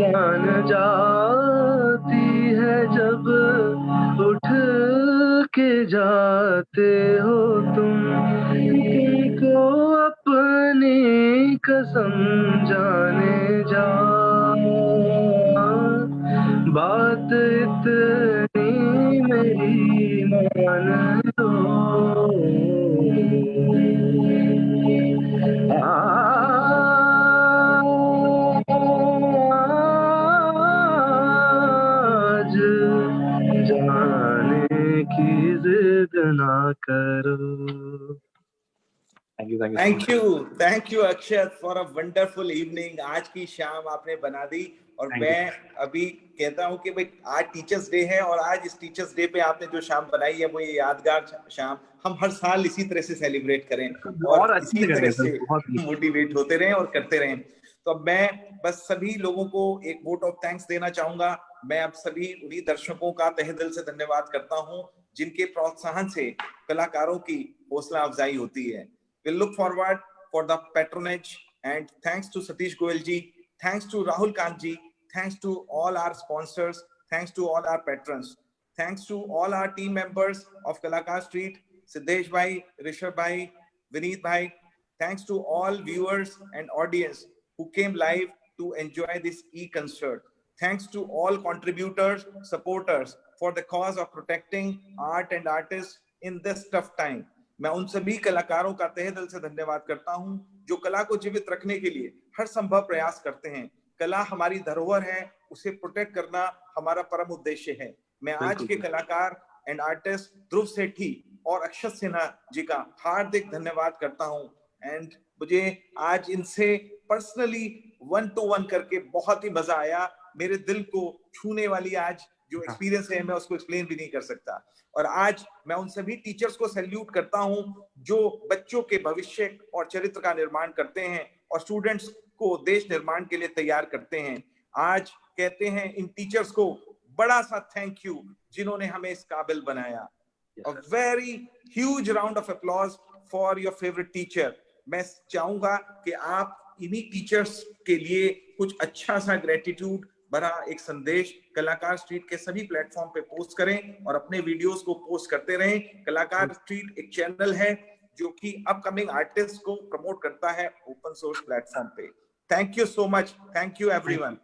जान जाती है जब उठ के जाते हो तुम, तुमको अपनी कसम जाने जा, बात इतनी मेरी मान लो, आज जाने की जिद ना करो। Thank you Akshat for a wonderful evening. आज की शाम आपने बना दी और मैं अभी कहता हूँ कि भाई आज टीचर्स डे है और आज इस टीचर्स डे पे आपने जो शाम बनाई है वो ये यादगार शाम हम हर साल इसी तरह से सेलिब्रेट करें और इसी तरह से मोटिवेट होते रहें और करते रहें। तो अब मैं बस सभी लोगों को एक वोट ऑफ थैंक्स देना चाहूंगा। मैं अब सभी उन्हीं दर्शकों का तहे दिल से धन्यवाद करता हूँ जिनके प्रोत्साहन से कलाकारों की हौसला अफजाई होती है। We'll look forward for the patronage and thanks to Satish Goel ji, thanks to Rahul Kant ji, thanks to all our sponsors, thanks to all our patrons, thanks to all our team members of Kalakar Street, Siddesh bhai, Rishabh bhai, Vineet bhai, thanks to all viewers and audience who came live to enjoy this e-concert. Thanks to all contributors, supporters for the cause of protecting art and artists in this tough time. मैं उन सभी कलाकारों का तहे दिल से धन्यवाद करता हूं जो कला को जीवित रखने के लिए हर संभव प्रयास करते हैं। कला हमारी धरोहर है, उसे प्रोटेक्ट करना हमारा परम उद्देश्य है। मैं आज के कलाकार एंड आर्टिस्ट ध्रुव सेठी और अक्षत सिन्हा जी का हार्दिक धन्यवाद करता हूं एंड मुझे आज इनसे पर्सनली 1-to-1 करके बहुत ही मजा आया। मेरे दिल को छूने वाली आज जो एक्सपीरियंस है मैं उसको एक्सप्लेन भी नहीं कर सकता। और आज मैं उन सभी टीचर्स को सैल्यूट करता हूं जो बच्चों के भविष्य और चरित्र का निर्माण करते हैं और स्टूडेंट्स को देश निर्माण के लिए तैयार करते हैं। आज कहते हैं इन टीचर्स को बड़ा सा थैंक यू जिन्होंने हमें इस काबिल बनाया। A very huge round of applause for your favorite teacher। मैं चाहूंगा कि आप इन्हीं टीचर्स के लिए कुछ अच्छा सा ग्रेटिट्यूड भरा एक संदेश कलाकार स्ट्रीट के सभी प्लेटफॉर्म पे पोस्ट करें और अपने वीडियोस को पोस्ट करते रहें। कलाकार स्ट्रीट एक चैनल है जो कि अपकमिंग आर्टिस्ट को प्रमोट करता है ओपन सोर्स प्लेटफॉर्म पे। Thank you so much, thank you everyone.